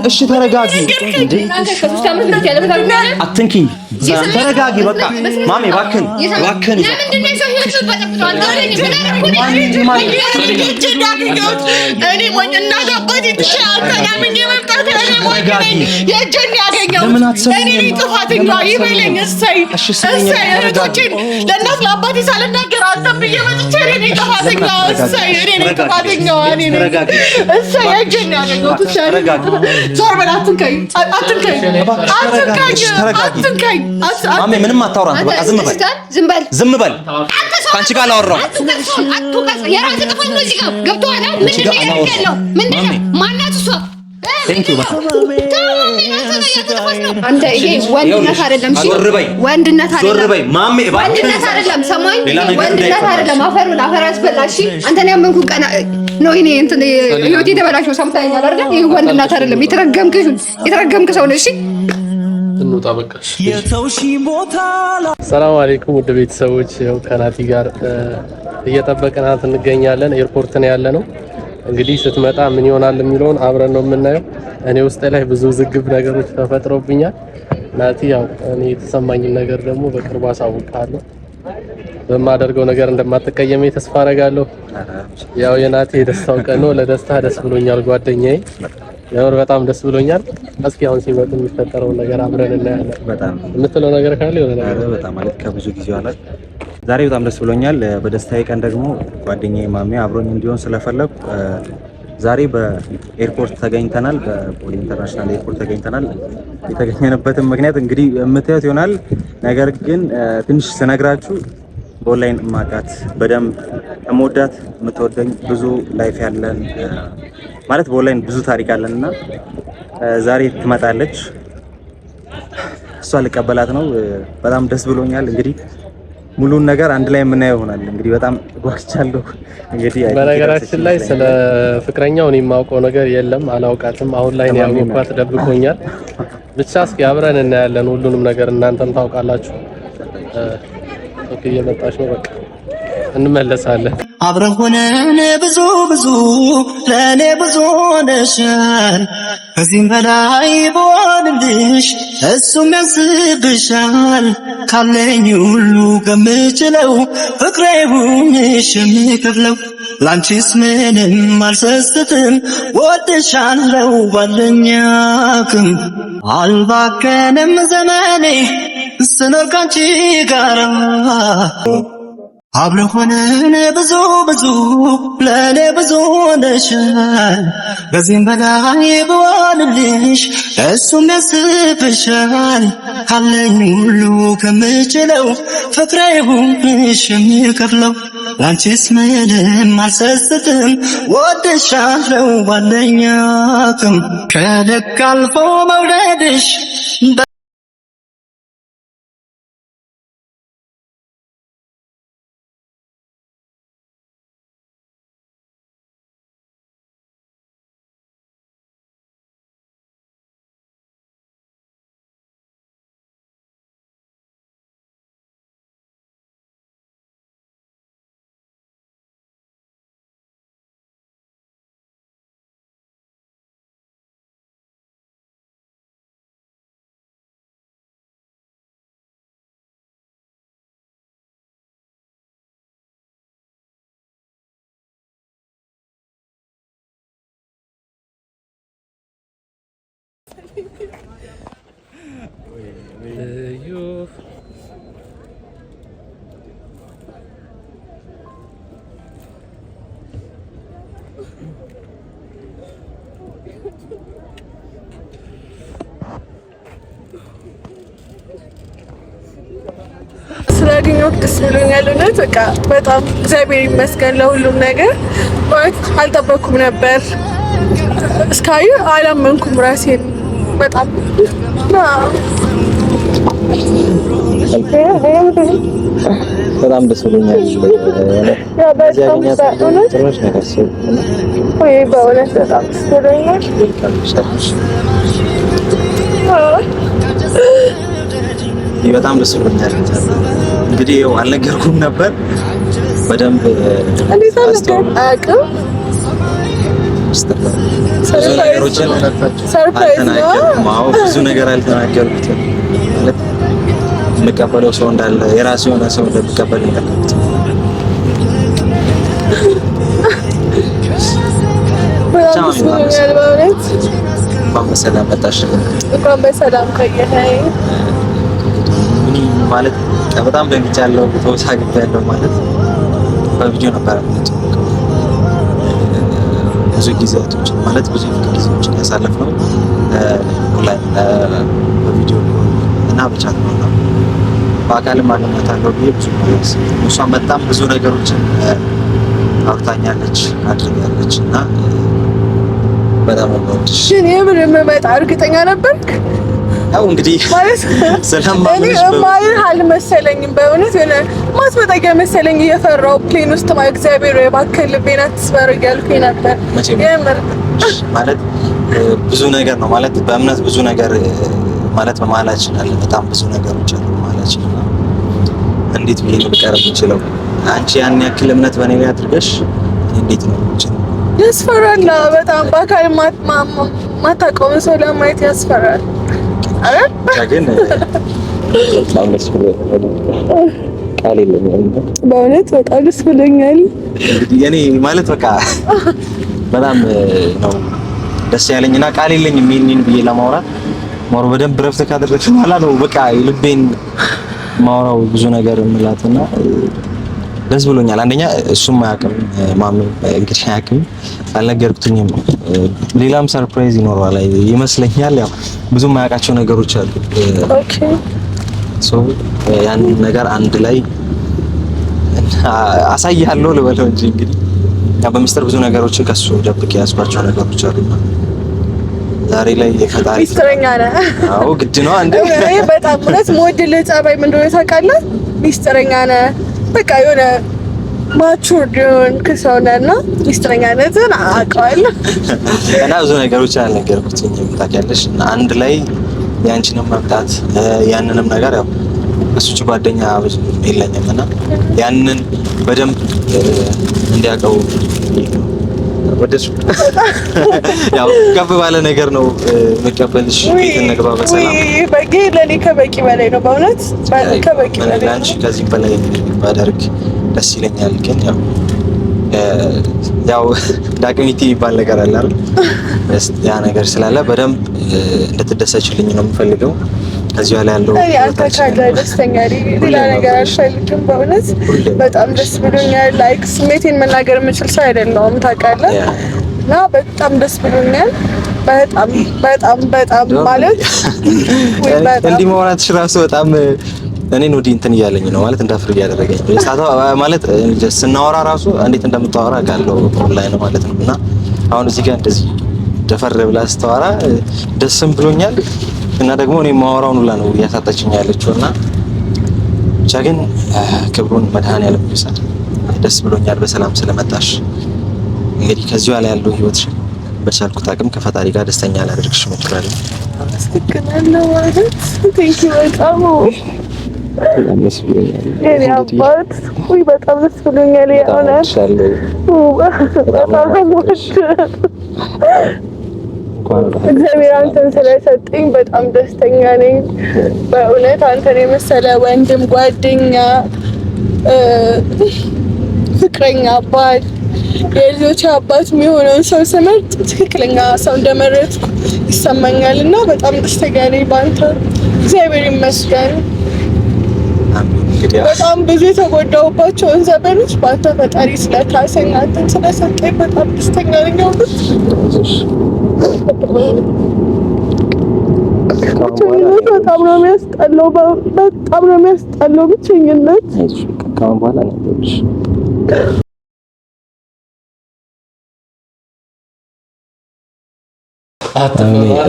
እሺ ተረጋጊ እንዴ አትንኪኝ ተረጋጊ በቃ ማሚ እባክህን እኔ ሞኝ እናት አባቴ ተሻልከናምን የመጣት እኔ ሞኝ ነኝ የጀን ያገኘው እኔ ጥፋተኛ ይበለኝ እሰይ እህቶቼን ለእናት ለአባቴ ሳልናገር አጠብዬ መጥቼ እኔ ጥፋተኛ እሰይ እኔ ጥፋተኛ እኔ እሰይ የጀን ያገኘው ተሻልከ ዞር በል አትንከኝ ማሚ ምንም አታውራ በቃ ዝም በል ካንቺ ጋር አላወራም አትውቀስ የራስህ ጥፋት ነው እዚህ ጋር ገብቶሃል ምንድነው ማናት እሷ ቴንኪው በቃ አንተ ይሄ ወንድነት አይደለም እሺ ወንድነት አይደለም ዞር በይ ማሜ ወንድነት አይደለም ሰማኝ ወንድነት አይደለም አፈር አስበላሽ አንተ ነው ያመንኩ ቀና ነው እኔ እንትን ህይወቴ ተበላሽው ሰምታኛል አይደል ይሄ ወንድነት አይደለም የተረገምክ ሰው ነሽ እሺ እንውጣ በቃ ሰላም አለይኩም ውድ ቤተሰቦች ያው ከናቲ ጋር እየጠበቅናት እንገኛለን ኤርፖርት ነው ያለነው እንግዲህ ስትመጣ ምን ይሆናል የሚለውን አብረን ነው የምናየው እኔ ውስጥ ላይ ብዙ ዝግብ ነገሮች ተፈጥሮብኛል ናቲ ያው እኔ የተሰማኝ ነገር ደግሞ በቅርቡ አሳውቃለሁ በማደርገው ነገር እንደማትቀየመኝ ተስፋ አደርጋለሁ ያው የናቲ ደስታው ቀን ነው ለደስታ ደስ ብሎኛል ጓደኛዬ ያው በጣም ደስ ብሎኛል እስኪ አሁን ሲመጡ የሚፈጠረው ነገር አብረን እናያለን በጣም የምትለው ነገር ካለ ይሆነ ነገር በጣም ማለት ከብዙ ጊዜው አለ ዛሬ በጣም ደስ ብሎኛል በደስታዬ ቀን ደግሞ ጓደኛዬ ማሚ አብሮኝ እንዲሆን ስለፈለኩ ዛሬ በኤርፖርት ተገኝተናል በቦሌ ኢንተርናሽናል ኤርፖርት ተገኝተናል የተገኘንበትም ምክንያት እንግዲህ የምታዩት ይሆናል ነገር ግን ትንሽ ስነግራችሁ በኦንላይን ማቃት በደንብ እሞዳት የምትወደኝ ብዙ ላይፍ ያለን ማለት በኦንላይን ብዙ ታሪክ አለንና ዛሬ ትመጣለች እሷ ልቀበላት ነው በጣም ደስ ብሎኛል እንግዲህ ሙሉን ነገር አንድ ላይ የምናየው ይሆናል እንግዲህ በጣም ጓግቻለሁ እንግዲህ በነገራችን ላይ ስለ ፍቅረኛው እኔ የማውቀው ነገር የለም አላውቃትም አሁን ላይ ነው ያወቅኳት ደብቆኛል ብቻ እስኪ አብረን እናያለን ሁሉንም ነገር እናንተም ታውቃላችሁ ኦኬ እየመጣች ነው በቃ እንመለሳለን አብረን ሆነን ብዙ ለኔ ብዙ ነሻል ከዚህም በላይ በወንድሽ እሱም ያስብሻል ካለኝ ሁሉ ከምችለው ፍቅሬውንሽ የሚከፍለው ላንቺስ ምንም አልሰስትም ወድሻለው ባለኛክም አልባከንም ዘመኔ ስኖር ካንቺ ጋር አብረን ሆነን ብዙ ለኔ ብዙ ነሻል ከዚህም በላይ በወንድሽ እሱም ያስብሻል ካለኝ ሁሉ ከምችለው ፍቅሬውንሽ የሚከፍለው ላንቺስ ምንም አልሰስትም ወድሻለው ባለኝ አቅም ከልክ አልፎ መውደድሽ ስላገኘሁት ደስ ብሎኛል እውነት በቃ በጣም እግዚአብሔር ይመስገን ለሁሉም ነገር ማለት አልጠበኩም ነበር እስካዩ አላመንኩም ራሴን በጣም በጣም ደስ ብሎኛል ትንሽ ነገር ወይ በእውነት በጣም ደስ ብሎኛል በጣም ደስ ብሎኛል እንግዲህ ያው አልነገርኩም ነበር በደንብ ሚስጥር ነው። ብዙ ነገሮችን አልተናገርኩም። አዎ ብዙ ነገር አልተናገርኩትም ማለት የምቀበለው ሰው እንዳለ የራሱ የሆነ ሰው እንደምቀበል እንደምቀበል በሰላም መጣሽ። እንኳን በሰላም ቆየኸኝ። ማለት በጣም ደንግጫለሁ፣ ተወሳግቻለሁ። ማለት በቪዲዮ ነበር ብዙ ጊዜያቶች ማለት ብዙ ጊዜዎችን ያሳለፍነው ኦንላይን በቪዲዮ እና ብቻ ነው። በአካልም ማንነታለሁ ብዬ ብዙ ማለት እሷም በጣም ብዙ ነገሮችን አውርታኛለች፣ አድርጋለች እና በጣም ነው ግን የምር የምመጣ እርግጠኛ ነበርክ? ያው እንግዲህ ማለት ስለማምንሽ በማይል አልመሰለኝም። በእውነት የሆነ ማስመጣቂያ መሰለኝ እየፈራሁ ፕሌን ውስጥ እግዚአብሔር የባከል ልቤን አትስበር እያልኩኝ ነበር። የምር ማለት ብዙ ነገር ነው ማለት በእምነት ብዙ ነገር ማለት በመሀላችን አለ። በጣም ብዙ ነገሮች አሉ በመሀላችን እና እንዴት ብዬ ነው ልቀርብ የምችለው? አንቺ ያን ያክል እምነት በእኔ ላይ አድርገሽ እንዴት ነው የምችለው? ያስፈራል በጣም በአካል ማታውቀውን ሰው ለማየት ያስፈራል። አረ ግን ቃል የለኝም። በእውነት በጣም ደስ ብሎኛል። እኔ ማለት በቃ በጣም ነው ደስ ያለኝና ቃል የለኝም ይሄንን ብዬ ለማውራት ማውራ በደንብ ረፍት ካደረግሽ በኋላ ነው በቃ ልቤን ማውራው ብዙ ነገር እንላትና ደስ ብሎኛል። አንደኛ እሱም አያውቅም ማሚ እንግዲህ አያውቅም አልነገርኩትኝም። ሌላም ሰርፕራይዝ ይኖረዋል ይመስለኛል። ያው ብዙ የማያውቃቸው ነገሮች አሉ። ኦኬ ሶ ያን ነገር አንድ ላይ አሳይሃለሁ ልበለው እንጂ እንግዲህ ያው በሚስጥር ብዙ ነገሮችን ከሱ ደብቄ ያስባቸው ነገሮች አሉ። ዛሬ ላይ የፈጣሪ ሚስጥረኛ ነህ? አዎ ግድ ነው። አንዴ በጣም ማለት ሞዴል ጸባይ ምን እንደሆነ ታውቃለህ? ሚስጥረኛ ነህ በቃ የሆነ ማቹርድ ከሰውነና ሚስጥረኛነትን አውቀዋለሁ እና ብዙ ነገሮች አልነገርኩትም ታውቂያለሽ። እና አንድ ላይ ያንቺንም መምጣት ያንንም ነገር ያው እሱች ጓደኛ የለኝም እና ያንን በደንብ እንዲያውቀው ወደሱ ያው ከፍ ባለ ነገር ነው መቀበልሽ። ቤት እንግባ በሰላም በቂ ለኔ ከበቂ በላይ ነው በእውነት ከበቂ በላይ አንቺ ከዚህ በላይ ባደርግ ደስ ይለኛል። ግን ያው ዳግሚቲ የሚባል ነገር አለ አይደል? ያ ነገር ስላለ በደንብ እንድትደሰችልኝ ነው የምፈልገው። ከዚህ በላይ ያለው አንተ ካለ ደስተኛ ነኝ። ሌላ ነገር አልፈልግም። በእውነት በጣም ደስ ብሎኛል። ላይክ ስሜቴን መናገር የምችል ሰው አይደለሁም ታውቃለህ። እና በጣም ደስ ብሎኛል። በጣም በጣም በጣም ማለት እንዲህ ማውራትሽ ራሱ በጣም እኔን ወዲህ እንትን እያለኝ ነው ማለት እንዳፍር እያደረገኝ ማለት ስናወራ ራሱ እንዴት እንደምታወራ አውቃለሁ ኦንላይን ማለት ነው። እና አሁን እዚህ ጋር እንደዚህ ደፈር ብላ ስታወራ ደስም ብሎኛል እና ደግሞ እኔ ማወራውን ሁላ ነው እያሳጣችኝ ያለችው እና ብቻ ግን ክብሩን መድኃኔዓለም ይሰጥ። ደስ ብሎኛል በሰላም ስለመጣሽ። እንግዲህ ከዚህ በኋላ ያለው ህይወትሽ በቻልኩት አቅም ከፈጣሪ ጋር ደስተኛ ላደርግሽ እሞክራለሁ። አመሰግናለሁ ማለት ቴንኪ በጣም ደስ ብሎኛል። የኔ አባት ወይ በጣም ደስ ብሎኛል። የሆነ እግዚአብሔር አንተን ስለሰጠኝ በጣም ደስተኛ ነኝ። በእውነት አንተን የመሰለ ወንድም፣ ጓደኛ፣ ፍቅረኛ፣ አባት፣ የልጆች አባት የሚሆነውን ሰው ስመርጥ ትክክለኛ ሰው እንደመረጥኩ ይሰማኛል እና በጣም ደስተኛ ነኝ በአንተ። እግዚአብሔር ይመስገን። በጣም ብዙ የተጎዳሁባቸውን ዘመኖች በአንተ ፈጣሪ ስለካሰኝ አንተን ስለሰጠኝ በጣም ደስተኛ ነኝ። ብቸኝነት በጣም ነው የሚያስጠላው። በጣም ነው የሚያስጠላው ብቸኝነት። ከአሁን በኋላ ነገሮች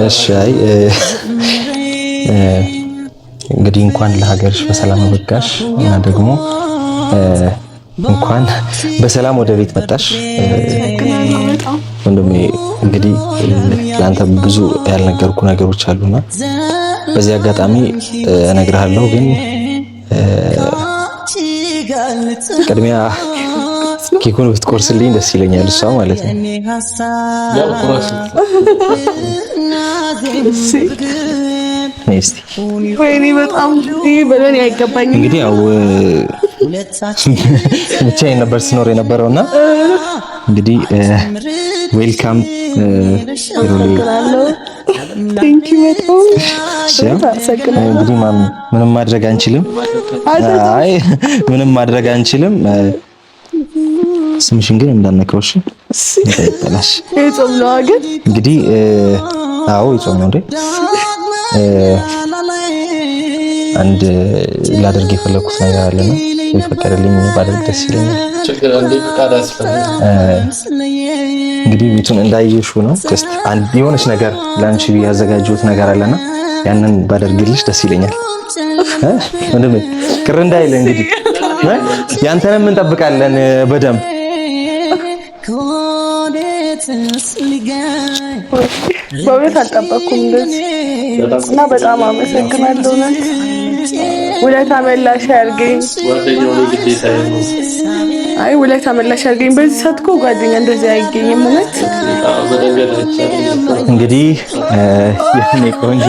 እሺ። አይ እንግዲህ እንኳን ለሀገርሽ በሰላም አበቃሽ እና ደግሞ እንኳን በሰላም ወደ ቤት መጣሽ። ወንድሜ እንግዲህ ለአንተ ብዙ ያልነገርኩ ነገሮች አሉና በዚህ አጋጣሚ እነግርሃለሁ። ግን ቅድሚያ ኬኩን ብትቆርስልኝ ደስ ይለኛል እሷ ማለት ነው። ያው ቁራስ ነስቲ ወይኔ በጣም ይሄ በለኔ አይገባኝም። እንግዲህ ያው ብቻዬን ነበር ስኖር የነበረውና እንግዲህ ዌልካም ቴንክ ዩ በጣም እንግዲህ ምንም ማድረግ አንችልም። አይ ምንም ማድረግ አንችልም። ስምሽን ግን እንዳነካውሽ ይጠላሽ። የጾም ነው ግን እንግዲህ አዎ የጾም ነው እንዴ። አንድ ላደርግ የፈለኩት ነገር አለና ይፈቀድልኝ ባደርግ ደስ ይለኛል። ችግር እንዴ ፈቃድ እንግዲህ ቤቱን እንዳየሽው ነው። ጀስት አንድ የሆነች ነገር ላንቺ ያዘጋጀሁት ነገር አለና ያንን ባደርግልሽ ደስ ይለኛል። ወንድሜ ቅር እንዳይል እንግዲህ ያንተንም እንጠብቃለን በደንብ። በእውነት አልጠበኩም እንደዚህ እና በጣም አመሰግናለሁ። ውለታ መላሽ ያርገኝ። ጓደኛው ነው ግዴታ ነው። አይ ውለታ መላሽ ያርገኝ። በዚህ ሰዓት እኮ ጓደኛ እንደዚህ አይገኝም። እውነት እንግዲህ የኔ ቆንጆ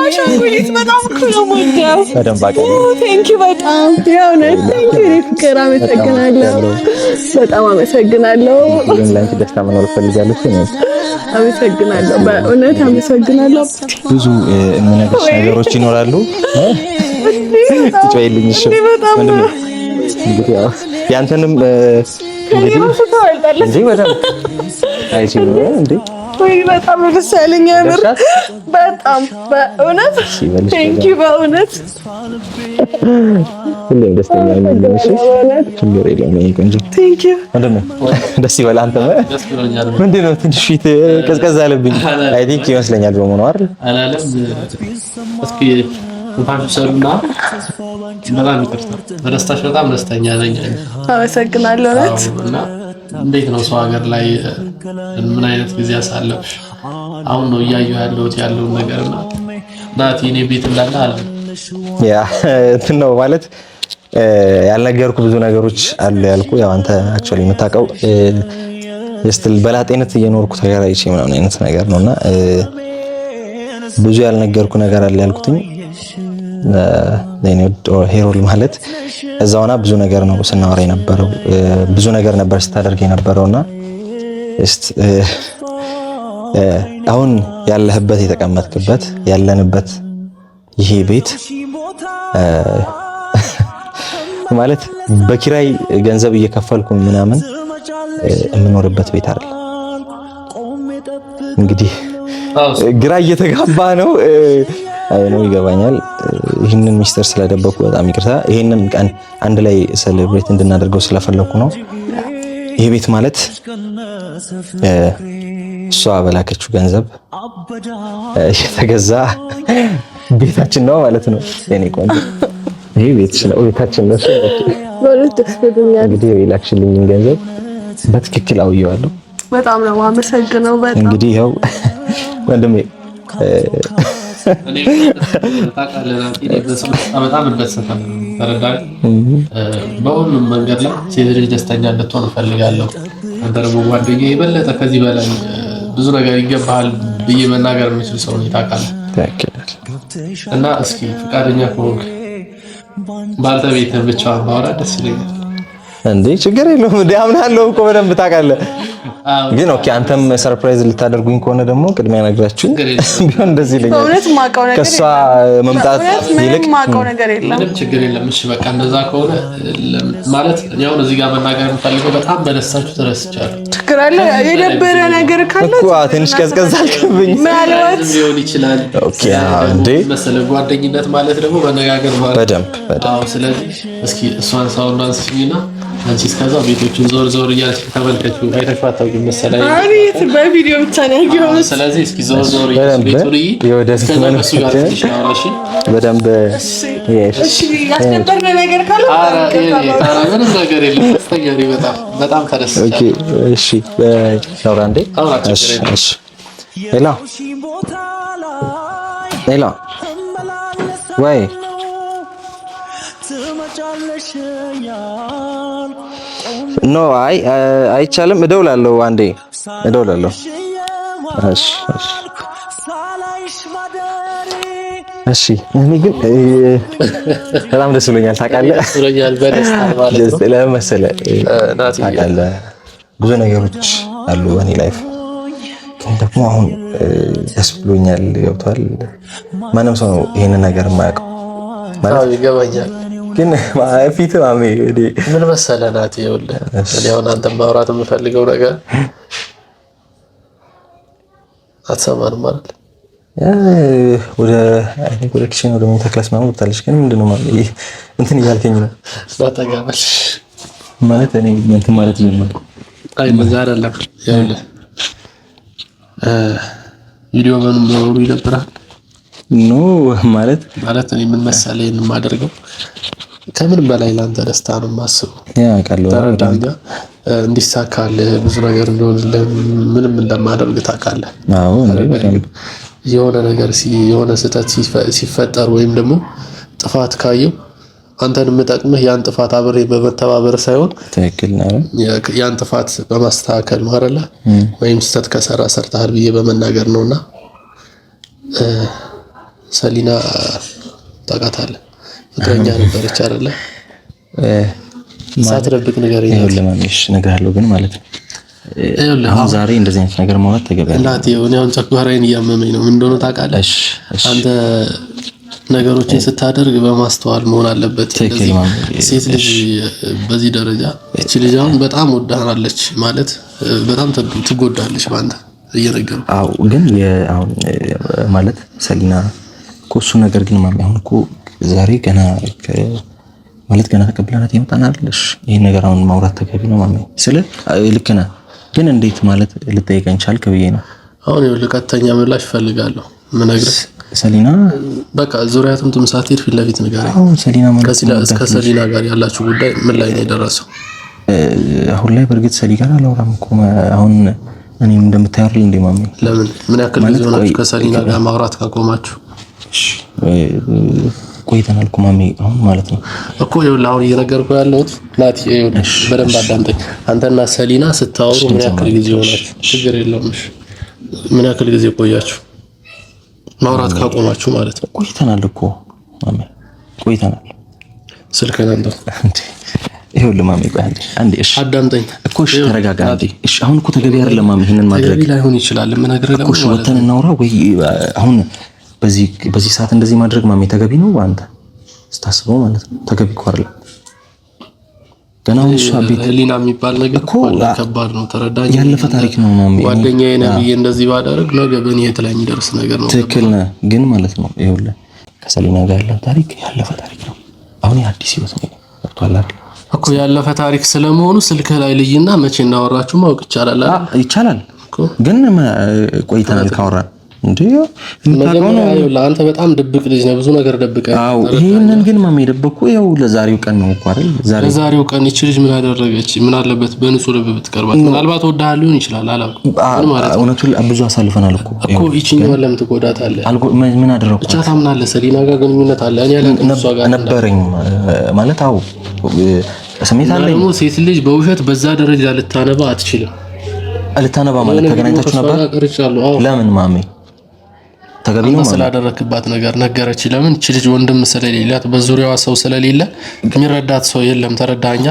አሻንጉሊት በጣም እኮ ነው የምወደው። በደንብ አቀኝ። ቴንክ ዩ በጣም የእውነት ቴንክ ዩ ፍቅር አመሰግናለሁ። በጣም አመሰግናለሁ። ግን ላንቺ ደስታ መኖር ፈልጋለሁ። አመሰግናለሁ። በእውነት አመሰግናለሁ። ብዙ የምነግርሽ ነገሮች ይኖራሉ። ትጮይልኝ እሺ? ምንድን ነው እንግዲህ ያው ያንተንም እንግዲህ እንዴ በደንብ አይቺው እንዴ ወይ በጣም ደስ ያለኝ ያምር በጣም በእውነት ቴንክ ዩ በእውነት ሁሌም ደስተኛ ነኝ። እሺ ችግር የለውም። ይሄ ቆንጆ ቴንክ ዩ ምንድን ነው ደስ ይበል። አንተ ምንድን ነው ትንሽ ፊት ቀዝቀዝ አለብኝ። አይ ቲንክ ይመስለኛል በመሆኑ አይደል አላለም። እስኪ እንኳን ሰሩና በጣም ይቅርታ። በደስታሽ በጣም ደስተኛ ነኝ። አመሰግናለሁ። እና እንዴት ነው ሰው ሀገር ላይ ምን አይነት ጊዜ አሳለፍሽ? አሁን ነው እያየሁ ያለውን ነገርና ናቲ እኔ ቤት እንዳለ አለ ያ እንትን ነው ማለት ያልነገርኩ ብዙ ነገሮች አሉ ያልኩ ያው አንተ አክቹአሊ የምታውቀው የስትል በላጤነት እየኖርኩ ተገራይቼ ምናምን አይነት ነገር ነውና ብዙ ያልነገርኩ ነገር አለ ያልኩትኝ ሄሮል ማለት እዛውና ብዙ ነገር ነው ስናወራ የነበረው ብዙ ነገር ነበር ስታደርግ የነበረውና አሁን ያለህበት የተቀመጥክበት ያለንበት ይሄ ቤት ማለት በኪራይ ገንዘብ እየከፈልኩ ምናምን የምኖርበት ቤት አይደል። እንግዲህ ግራ እየተጋባ ነው። አይ ነው ይገባኛል። ይህንን ሚስጥር ስለደበኩ በጣም ይቅርታ። ይህንን ቀን አንድ ላይ ሴሌብሬት እንድናደርገው ስለፈለኩ ነው። ይሄ ቤት ማለት እሷ በላከችው ገንዘብ የተገዛ ቤታችን ነው ማለት ነው። የኔ ቆንጆ ይሄ ቤታችን ነው። እንግዲህ የላክሽልኝን ገንዘብ በትክክል አውየዋለሁ። በጣም ነው አመሰግነው። በጣም እንግዲህ ያው ወንድሜ እኔ በጣም እንደሰተም ተረዳኝ። በሁሉም መንገድ ላይ ሴት ልጅ ደስተኛ እንድትሆን እፈልጋለሁ። አንተ ደግሞ ጓደኛዬ የበለጠ ከዚህ በላይ ብዙ ነገር ይገባሃል ብዬ መናገር የምችል ሰው ነው ታውቃለህ። እና እስኪ ፈቃደኛ ከሆንክ ባልተቤትህ ብቻዋን ባወራ ደስ ይለኛል። እንዴ ችግር የለውም እንዴ አምናለሁ እኮ በደንብ ታውቃለህ። ግን ኦኬ አንተም ሰርፕራይዝ ልታደርጉኝ ከሆነ ደግሞ ቅድሚያ ነግራችሁ ቢሆን እንደዚህ ይለኛል። በእውነት ማውቀው ነገር ከሷ መምጣት ይልቅ ማውቀው ነገር የለም። ምንም ችግር የለም። እሺ በቃ እንደዛ ከሆነ ማለት ያው እዚህ ጋር መናገር የምፈልገው በጣም በደስታችሁ ተረስቻለሁ። ችግር አለ የደበረ ነገር ካለ እኮ ትንሽ ቀዝቀዝ አልክብኝ ምናልባት ሊሆን ይችላል። ኦኬ እንዴ መሰለህ ጓደኝነት ማለት ደግሞ መነጋገር ማለት በደንብ አዎ። ስለዚህ እስኪ እሷን ሳውና አንስኝና አንቺ እስከዛው ቤቶቹን ዞር እያልሽ ተመልከቹ። አይተሽው አታውቂም መሰለኝ። አይ በቪዲዮ ብቻ ነው ያየሁት። ስለዚህ እስኪ ዞር እያልሽ ቤቱን የወደፊት ከነሱ ጋር ትሽናውራሽ በደንብ እሺ ያስነበርነ ነገር ካለ ምንም ነገር የለም። ደስተኛ ነኝ። በጣም ተደስቻለሁ። ኦኬ እሺ ላውራ እንዴ? እሺ ሄሎ ወይ ኖ አይቻልም። እደውላለሁ፣ አንዴ እደውላለሁ። እሺ እኔ ግን በጣም ደስ ብሎኛል። ታውቃለህ ለምን መሰለህ? ታውቃለህ ብዙ ነገሮች አሉ በእኔ ላይፍ፣ ግን ደግሞ አሁን ደስ ብሎኛል። ገብቶሃል? ማንም ሰው ይሄንን ነገር የማያውቀው ማለት ይገባኛል። ግን ፊት ማሜ ምን መሰለህ ናቲ፣ ይኸውልህ እኔ አሁን አንተ ማውራት የምፈልገው ነገር አትሰማንም ማለት ወደ ኪችን ወደ መኝታ ክላስ ምናምን ወጣለች። ግን ምንድነው ማሜ እንትን እያልከኝ ነው? ስላተጋባሽ ማለት እኔ እንትን ማለት ነው። አይ መዛር አይደለም። ይኸውልህ ቪዲዮ ምንም ነው ይደብራል። ኖ ማለት እኔ ምን መሰለህ የማደርገው ከምን በላይ ላንተ ደስታ ነው የማስበው። ያ ቃል እንዲሳካልህ ብዙ ነገር እንደሆነልህ ምንም እንደማደርግ ታውቃለህ። አዎ የሆነ ነገር የሆነ ስህተት ሲፈጠር ወይም ደግሞ ጥፋት ካየው አንተን የምጠቅምህ ያን ጥፋት አብሬ በመተባበር ሳይሆን ትክክል ነው ያን ጥፋት በማስተካከል ነው አይደለ? ወይም ስህተት ከሰራ ሰርተሃል ብዬ በመናገር ነውና ሰሊና ታውቃታለህ፣ ፍቅረኛ ነበረች አይደለ? ሳትደብቅ ንገረኝ። ይኸውልህ ማሚሽ እነግርሃለሁ፣ ግን ማለት ነው አሁን ዛሬ እንደዚህ አይነት ነገር ማውራት ተገቢ አይደለም። እናቴ እኔ አሁን ጨጓራዬን እያመመኝ ነው። ምን እንደሆነ ታውቃለህ? አንተ ነገሮችን ስታደርግ በማስተዋል መሆን አለበት። ሴት ልጅ በዚህ ደረጃ እቺ ልጅ አሁን በጣም ወዳሃለች ማለት በጣም ትጎዳለች ባንተ እየነገሩ። አዎ ግን አሁን ማለት ሰሊና እኮ እሱ ነገር ግን ማሚ አሁን እኮ ዛሬ ገና ማለት ገና ተቀብለናት ይመጣናልሽ። ይሄን ነገር አሁን ማውራት ተገቢ ነው ማሚ። ልክ ነህ፣ ግን እንዴት ማለት ልጠይቀኝ ቻልክ ብዬ ነው። አሁን ይኸውልህ ቀጥተኛ ምላሽ እፈልጋለሁ። ምነግርህ ሰሊና በቃ ዙሪያቱን ትምሳቴር ፊት ለፊት ንገረኝ። አሁን ሰሊና ማለት ከሰሊና ጋር ያላችሁ ጉዳይ ምን ላይ ነው የደረሰው? አሁን ላይ በእርግጥ ሰሊና ጋር አላወራም እኮ አሁን እኔም እንደምታየው እንደ ማሚ። ለምን ምን ያክል ጊዜ ሆናችሁ ከሰሊና ጋር ማውራት ካቆማችሁ? ቆይተናል እኮ ማሚ አሁን ማለት ነው እኮ ይኸውልህ አሁን እየነገርኩህ ያለሁት ናቲ፣ ይኸውልህ በደንብ አዳምጠኝ። አንተና ሰሊና ስታወሩ ምን ያክል ጊዜ ሆናችሁ? ችግር የለውም እሺ፣ ምን ያክል ጊዜ ቆያችሁ ማውራት ካቆማችሁ ማለት ነው? ቆይተናል እኮ ማሚ ቆይተናል። ስልክህን አንተ ይኸውልህ ማሚ ቆይ አንዴ እሺ አዳምጠኝ እኮ እሺ ተረጋጋ አንዴ እሺ። አሁን እኮ ተገቢ አይደለም ማሚ ይሄንን ማድረግ ላይሆን ይችላል። ምን ነግረህ እኮ ወተን እናውራ ወይ አሁን በዚህ ሰዓት እንደዚህ ማድረግ ማሚ ተገቢ ነው? አንተ ስታስበው ማለት ነው ተገቢ እኮ አይደለም። ገና እሱ አቤት ህሊና የሚባል ነገር እኮ ከባድ ነው። ተረዳኝ። ያለፈ ታሪክ ነው ማሚ። ጓደኛዬ ነብዬ እንደዚህ ባደረግ ነገ በእኔ ላይ የሚደርስ ነገር ነው። ትክክል ነህ፣ ግን ማለት ነው ይኸውልህ ከሰሊና ጋር ያለው ታሪክ ያለፈ ታሪክ ነው። አሁን የአዲስ ህይወት ነው ወጥቷል አይደል እኮ። ያለፈ ታሪክ ስለመሆኑ ስልክ ላይ ልይና መቼ እንዳወራችሁ ማወቅ ይቻላል አይደል? ይቻላል፣ ግን ቆይተናል ካወራን እንዴ ለአንተ በጣም ድብቅ ልጅ ነው። ብዙ ነገር ደብቀህ። አዎ ይሄንን ግን ማሜ ደብቆ ያው ለዛሬው ቀን ነው እኮ አይደል? ለዛሬው ቀን እቺ ልጅ ምን አደረገች? ምን አለበት በንጹህ ልብ ብትቀርባት? ምናልባት ወዳህ ሊሆን ይችላል አላውቅም። ምን ማለት ነው? እውነቱን ብዙ አሳልፈናል እኮ ይቺኛው ለምን ትጎዳታለህ? ምን አደረኩ? ብቻ ታምናለህ ሰሊና ጋር ግንኙነት አለ። እኔ ያላውቅም እሷ ጋር ነበረኝ ማለት አዎ ስሜት አለኝ። ደግሞ ሴት ልጅ በውሸት በዛ ደረጃ ልታነባ አትችልም። ልታነባ ማለት ተገናኝታችሁ ነበር? ለምን ማሜ ተገቢ ነው ማለት ስላደረክባት ነገር ነገረች። ለምን እቺ ልጅ ወንድም ስለሌላት በዙሪያዋ ሰው ስለሌለ የሚረዳት ሰው የለም። ተረዳኛ?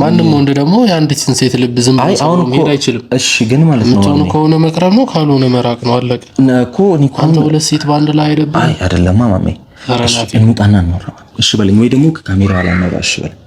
ማንም ወንድ ደግሞ የአንዲትን ሴት ልብ ዝም ብሎ መሄድ አይችልም። እሺ ግን ማለት ነው ምንም ከሆነ መቅረብ ነው፣ ካልሆነ መራቅ ነው። አለቀ እኮ። አንተ ሁለት ሴት ባንድ ላይ አይደለም። አይ አይደለም ማሜ። እንውጣና እናወራ። እሺ በለኝ፣ ወይ ደግሞ ከካሜራ ላይ እናወራ። እሺ በለኝ።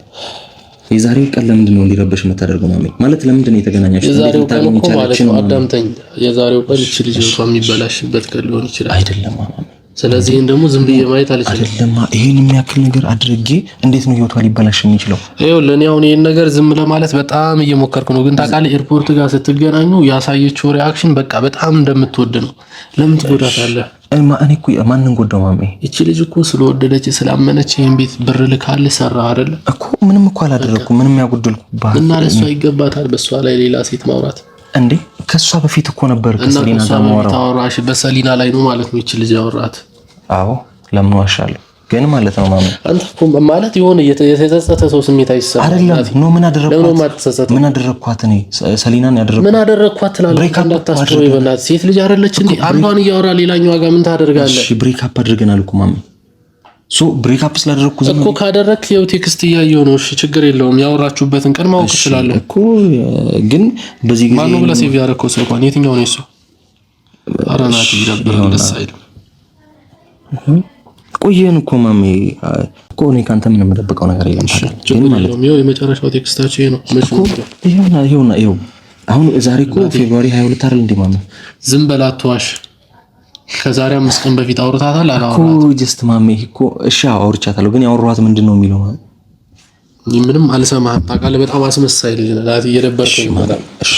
የዛሬው ቀን ለምንድን ነው እንዲረበሽ የምታደርገው ማሜ? ማለት ለምንድን ነው የተገናኛችሁት? የዛሬው ቀን እኮ ማለት ነው አዳምጠኝ። የዛሬው ቀን እቺ ልጅ እንኳን የሚበላሽበት ቀን ሊሆን ይችላል። አይደለም ማሜ። ስለዚህ ደግሞ ዝም ብዬ ማየት አልችልም። አይደለም ይሄን የሚያክል ነገር አድርጌ እንዴት ነው ህይወቷ ሊበላሽ የሚችለው? ይኸው ለኔ አሁን ይሄን ነገር ዝም ለማለት በጣም እየሞከርኩ ነው። ግን ታውቃለህ ኤርፖርት ጋር ስትገናኙ ያሳየችው ሪአክሽን በቃ በጣም እንደምትወድ ነው። ለምን ትጎዳታለህ? እኔ እኮ ማንን ጎዳው ማሜ? እቺ ልጅ እኮ ስለወደደች ስላመነች ይሄን ቤት ብር ልካልህ ሰራ አይደለ እኮ። ምንም እኮ አላደረኩም። ምንም ያጎደልኩባት እና ለሷ ይገባታል በሷ ላይ ሌላ ሴት ማውራት እንዴ? ከሷ በፊት እኮ ነበር ከሰሊና ጋር ማውራት። ታወራሽ በሰሊና ላይ ነው ማለት ነው እቺ ልጅ ያወራት። አዎ ለምን ዋሻለሁ? ግን ማለት ነው ማሚ አንተ እኮ ማለት የሆነ የተጸጸተ ሰው ስሜት አይሰማም አይደለም ነው ምን አደረኳት እኔ ሰሊናን ያደረኩት ምን አደረኳት ትላለህ እንዳታስበው ይበላት ሴት ልጅ አይደለች እንዴ አንዷን እያወራ ሌላኛው ጋር ምን ታደርጋለህ እሺ ብሬክ አፕ አድርገናል እኮ ማሚ ብሬክ አፕ ስላደረኩ ዝም እኮ ካደረክ የው ቴክስት እያየው ነው እሺ ችግር የለውም ያወራችሁበትን ቀን ማወቅ ይችላል እኮ ግን በዚህ ጊዜ ማነው ብላ ሴቭ ያደረከው ስለኳን የትኛው ነው እሱ አራናት ይደብራል ደስ አይልም ቆየን እኮ ማሚ እኮ እኔ ካንተ ምንም የምደብቀው ነገር የለም ግን ማለት ነው የመጨረሻው ቴክስታችሁ ይሄ ነው ይሄው አሁን ዛሬ እኮ ፌብሩዋሪ 22 አይደል እንዴ ማሚ ዝም በላቷሽ ከዛሬ 5 ቀን በፊት አውርታታል አላወራም እኮ ጀስት ማሚ እኮ እሺ አውርቻታለሁ ግን ያወራኋት ምንድነው የሚለው ማሚ ምንም አልሰማህም ታውቃለህ በጣም አስመሳይ ልጅ ነህ ላት እየደበርከኝ ማለት እሺ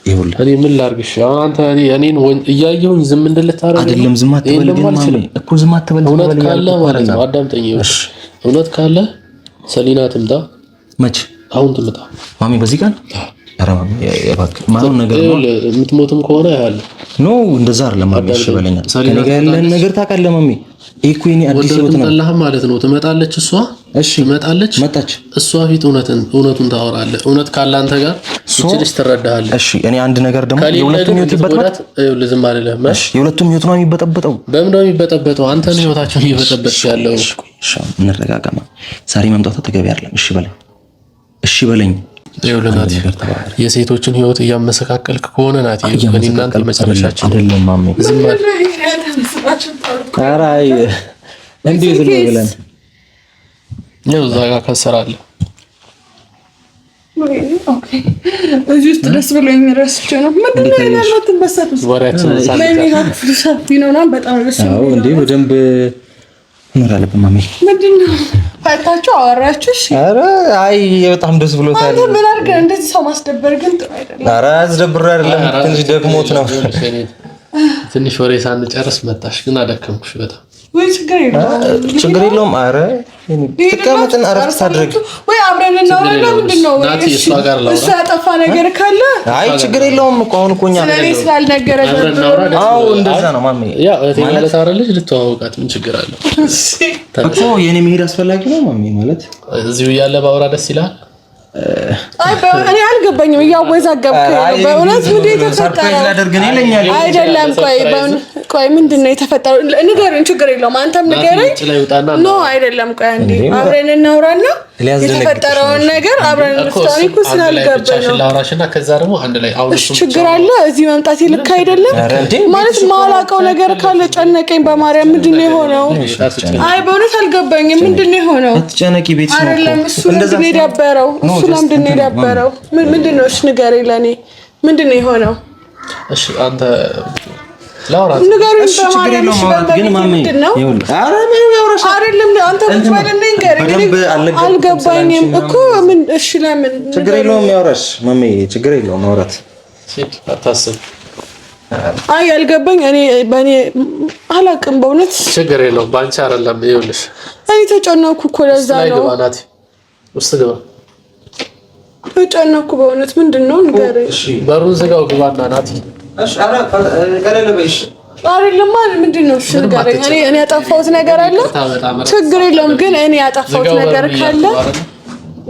ይኸውልህ እኔ ምን ላድርግሽ አሁን አንተ እኔን እያየሁኝ ዝም እንድልታረግ አይደለም ዝም አትበል ግን ማሚ እኮ ዝም አትበል እውነት ካለ ማለት ነው አዳምጠኝ እውነት ካለ ሰሊና ትምጣ መች አሁን ትምጣ ማሚ በዚህ ቀን ኧረ ማሚ እባክህ ማን ነገር ነው የምትሞትም ከሆነ ያያለ ኖ እንደዛ አይደለም ማሚ እሺ በለኛል ከኔ ጋር ያለን ነገር ታውቃለህ ማሚ እኮ እኔ አዲስ ህይወት ነው ወደላህ ማለት ነው ትመጣለች እሷ እሺ ትመጣለች መጣች እሷ ፊት እውነቱን ታወራለህ እውነት ካለ አንተ ጋር እቺ ትረዳሃለች እሺ እኔ አንድ ነገር ደግሞ የሁለቱም ህይወት ይበጠበጥ ለዝም አይደለም እሺ የሁለቱም ህይወት ነው የሚበጠበጠው በምን ነው የሚበጠበጠው አንተ ነው ህይወታችሁን እየበጠበጥሽ ያለው እሺ እንረጋጋማ ዛሬ መምጣቷ ተገቢ አይደለም እሺ በለኝ ይኸውልህ የሴቶችን ህይወት እያመሰካከልክ ከሆነ ናቲ እኔ እናንተ መጨረሻችን አይደለም ማሚ ዝም ማለት አራይ እንዴ ዝም ብለን ነው ዛጋ ከሰራለ ኦኬ እዚህ ውስጥ ደስ ብሎኝ ረስቼ ነው ምንድነው ያለበት በሰጡት ወሬያችን ሳቢኖና በጣም ደስ ነው እንዴ በደንብ ምራለ በማሚ ምንድነው ታታችሁ አወራችሁ ኧረ አይ በጣም ደስ ብሎታል አንተ ምን አድርገህ እንደዚህ ሰው ማስደበር ግን ጥሩ አይደለም ኧረ አስደብሮ አይደለም ትንሽ ደግሞት ነው ትንሽ ወሬ ሳንጨርስ መጣሽ ግን አደከምኩሽ በጣም ወይ ችግር የለውም ኧረ ተቀመጥን አረፍት አድርግ ወይ አብረን እናወራና ምንድነው እሱ ያጠፋ ነገር ካለ አይ ችግር የለውም እኮ አሁን እኮ እኛ ስለኔ ስላልነገረ አዎ እንደዛ ነው ማሚ ያ ማለት አይደለሽ ልትዋወቃት ምን ችግር አለው እኮ የኔ መሄድ አስፈላጊ ነው ማሚ ማለት እዚሁ ያለ ባውራ ደስ ይላል አይ እኔ አልገባኝም እያወዛገብከኝ ነው በእውነት ምንድነው የተፈጠረው አይደለም ቆይ ምንድነው የተፈጠረው ንገረኝ ችግር የለውም አንተም ንገረኝ ኖ አይደለም ቆይ አንዴ አብረን እናውራና የተፈጠረውን ነገር አብረን እንፍታው እኮ ስላልገባኝ ነው ላውራሽና ከዛ ደግሞ አንድ ላይ አሁን ችግር አለ እዚህ መምጣት ይልክ አይደለም ማለት ማላቀው ነገር ካለ ጨነቀኝ በማርያም ምንድነው የሆነው አይ በእውነት አልገባኝም ምንድነው የሆነው አትጨነቂ ቤት ነው አይደለም እሱ እንደዚህ ያበረው እሱ ለምንድነው ያበረው ምንድነው እሺ ንገረኝ ለኔ ምንድነው የሆነው እሺ አንተ ላውራ ንገረኝ በማርያም ግን ማሚ ኧረ ምን ያወራሽ አይደለም አንተ ምትባለኝ ንገረኝ አልገባኝም እኮ ምን እሺ ለምን ችግር የለውም ያወራሽ ማሚ ችግር የለውም ማውራት አታስብ አይ አልገባኝ እኔ በእኔ አላቅም በእውነት ችግር የለውም ባንቺ አይደለም ይኸውልሽ እኔ ተጨነኩ እኮ ለዛ ነው ውስጥ ግባ ተጨነኩ በእውነት ምንድነው ንገረኝ እሺ በሩን ዝጋው ግባና ናቲ እሺ አረ ቀለለ በይሽ አይደለም ምንድነው እሺ ንገረኝ እኔ ያጠፋሁት ነገር አለ ችግር የለውም ግን እኔ ያጠፋሁት ነገር ካለ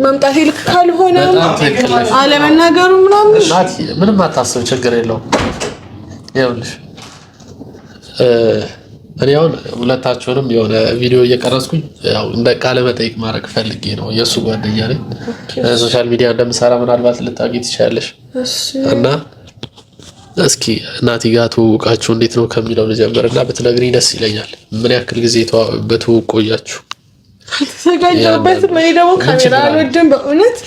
መምጣት ይልክ ካልሆነ አለመናገሩ ምናምን ናቲ ምንም አታስብ ችግር የለውም ይኸውልሽ እኔ አሁን ሁለታችሁንም የሆነ ቪዲዮ እየቀረጽኩኝ ያው እንደ ቃለ መጠይቅ ማድረግ ፈልጌ ነው የሱ ጓደኛ ነኝ ሶሻል ሚዲያ እንደምሰራ ምናልባት ልታውቂ ትችያለሽ እና እስኪ ናቲ ጋር ተዋውቃችሁ እንዴት ነው ከሚለው ልጀምርና ብትነግሪኝ ደስ ይለኛል ምን ያክል ጊዜ በትውውቅ ቆያችሁ ተጋጃበት ምን ደግሞ ካሜራ አልወድም በእውነት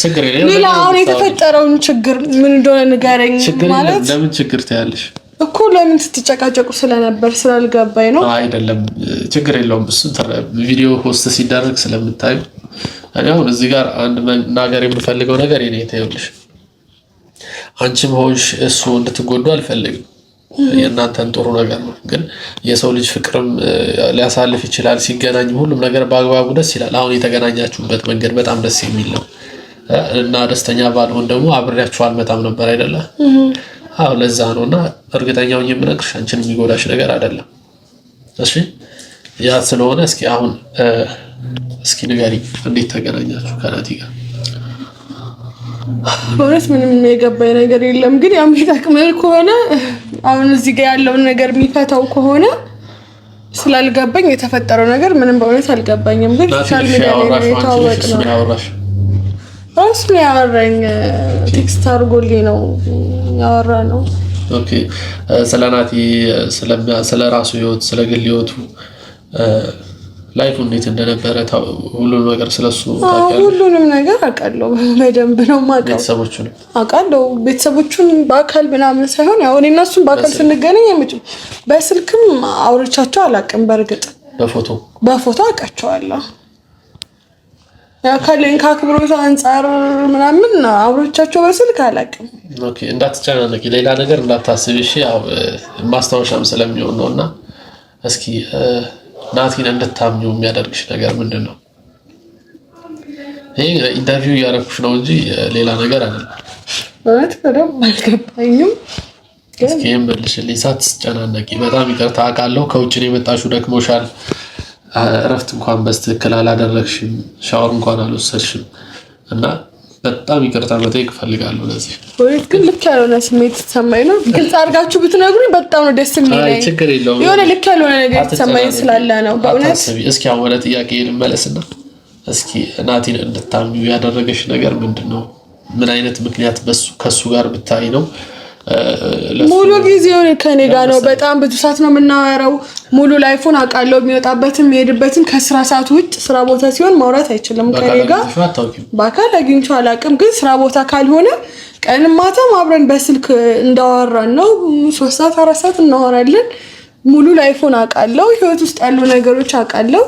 ሌላ አሁን የተፈጠረውን ችግር ምን እንደሆነ ንገረኝ ማለት ለምን ችግር ታያለሽ እኮ ለምን ስትጨቃጨቁ ስለነበር ስላልገባኝ ነው አይደለም ችግር የለውም እሱ ቪዲዮ ሆስት ሲደረግ ስለምታዩ እኔ አሁን እዚህ ጋር አንድ ነገር የምፈልገው ነገር የኔ ታዩልሽ አንቺም ሆንሽ እሱ እንድትጎዱ አልፈልግም የእናንተን ጥሩ ነገር ነው ግን የሰው ልጅ ፍቅርም ሊያሳልፍ ይችላል ሲገናኝ ሁሉም ነገር በአግባቡ ደስ ይላል አሁን የተገናኛችሁበት መንገድ በጣም ደስ የሚል ነው እና ደስተኛ ባልሆን ደግሞ አብሬያችሁ አልመጣም ነበር አይደለ አዎ ለዛ ነውና እርግጠኛው የምነግርሽ አንቺን የሚጎዳሽ ነገር አይደለም እሺ ያ ስለሆነ እስኪ አሁን እስኪ ንገሪ እንዴት ተገናኛችሁ ከናቲ ጋር? በእውነት ምንም የገባኝ ነገር የለም። ግን ያው የሚጠቅምህ ከሆነ አሁን እዚህ ጋር ያለውን ነገር የሚፈታው ከሆነ ስላልገባኝ የተፈጠረው ነገር ምንም በእውነት አልገባኝም። ግን ሶሻል ሚዲያ ላይ የታወቀ ነው። ራሱ ያወራኝ ቴክስት አድርጎልኝ ነው ያወራ ነው። ኦኬ ስለ ናቲ ስለ ራሱ ህይወት ስለ ግል ህይወቱ ላይፉ እንዴት እንደነበረ ሁሉንም ነገር ስለሱ ታውቂያለሽ? ሁሉንም ነገር አውቃለሁ። በደንብ ነው የማውቀው። ቤተሰቦቹን አውቃለሁ። ቤተሰቦቹን በአካል ምናምን ሳይሆን ያው እኔ እና እሱን በአካል ስንገናኝ በስልክም አውርቻቸው አላውቅም። በእርግጥ በፎቶ አውቃቸዋለሁ። ያው ካለኝ ከአክብሮት አንፃር ምናምን አውርቻቸው በስልክ አላውቅም። ኦኬ እንዳትጨናነቂ፣ ሌላ ነገር እንዳታስቢ እሺ። ያው ማስታወሻም ስለሚሆን ነውና እስኪ ናቲን እንድታምኚው የሚያደርግሽ ነገር ምንድነው? ይሄ ኢንተርቪው ያደረኩሽ ነው እንጂ ሌላ ነገር አይደለም። ማለት በደንብ አልገባኝም። እስኪ መልሽልኝ ሳትጨናነቂ። በጣም ይቅርታ አውቃለሁ። ከውጭ ነው የመጣሽው፣ ደክሞሻል። እረፍት እንኳን በስትክክል አላደረግሽም፣ ሻወር እንኳን አልወሰድሽም እና በጣም ይቅርታ መጠየቅ ፈልጋለሁ። ለዚህ ወይ ግን ልክ ያልሆነ ስሜት ተሰማኝ ነው። ግልጽ አድርጋችሁ ብትነግሩኝ በጣም ነው ደስ የሚለኝ። ችግር የለውም። የሆነ ልክ ያልሆነ ነገር ተሰማኝ ስላለ ነው በእውነት። እስኪ አሁን ወደ ጥያቄ ልመለስና እስኪ ናቲን እንድታምኚው ያደረገሽ ነገር ምንድነው? ምን አይነት ምክንያት ከሱ ጋር ብታይ ነው? ሙሉ ጊዜው ከኔ ጋር ነው። በጣም ብዙ ሰዓት ነው የምናወራው። ሙሉ ላይፉን አውቃለሁ። የሚወጣበትም የሚሄድበትም ከስራ ሰዓት ውጭ ስራ ቦታ ሲሆን ማውራት አይችልም ከኔ ጋር። በአካል አግኝቼው አላውቅም። ግን ስራ ቦታ ካልሆነ ቀንም ማታም አብረን በስልክ እንዳወራን ነው። 3 ሰዓት 4 ሰዓት እናወራለን። ሙሉ ላይፉን አውቃለሁ። ህይወት ውስጥ ያሉ ነገሮች አውቃለሁ።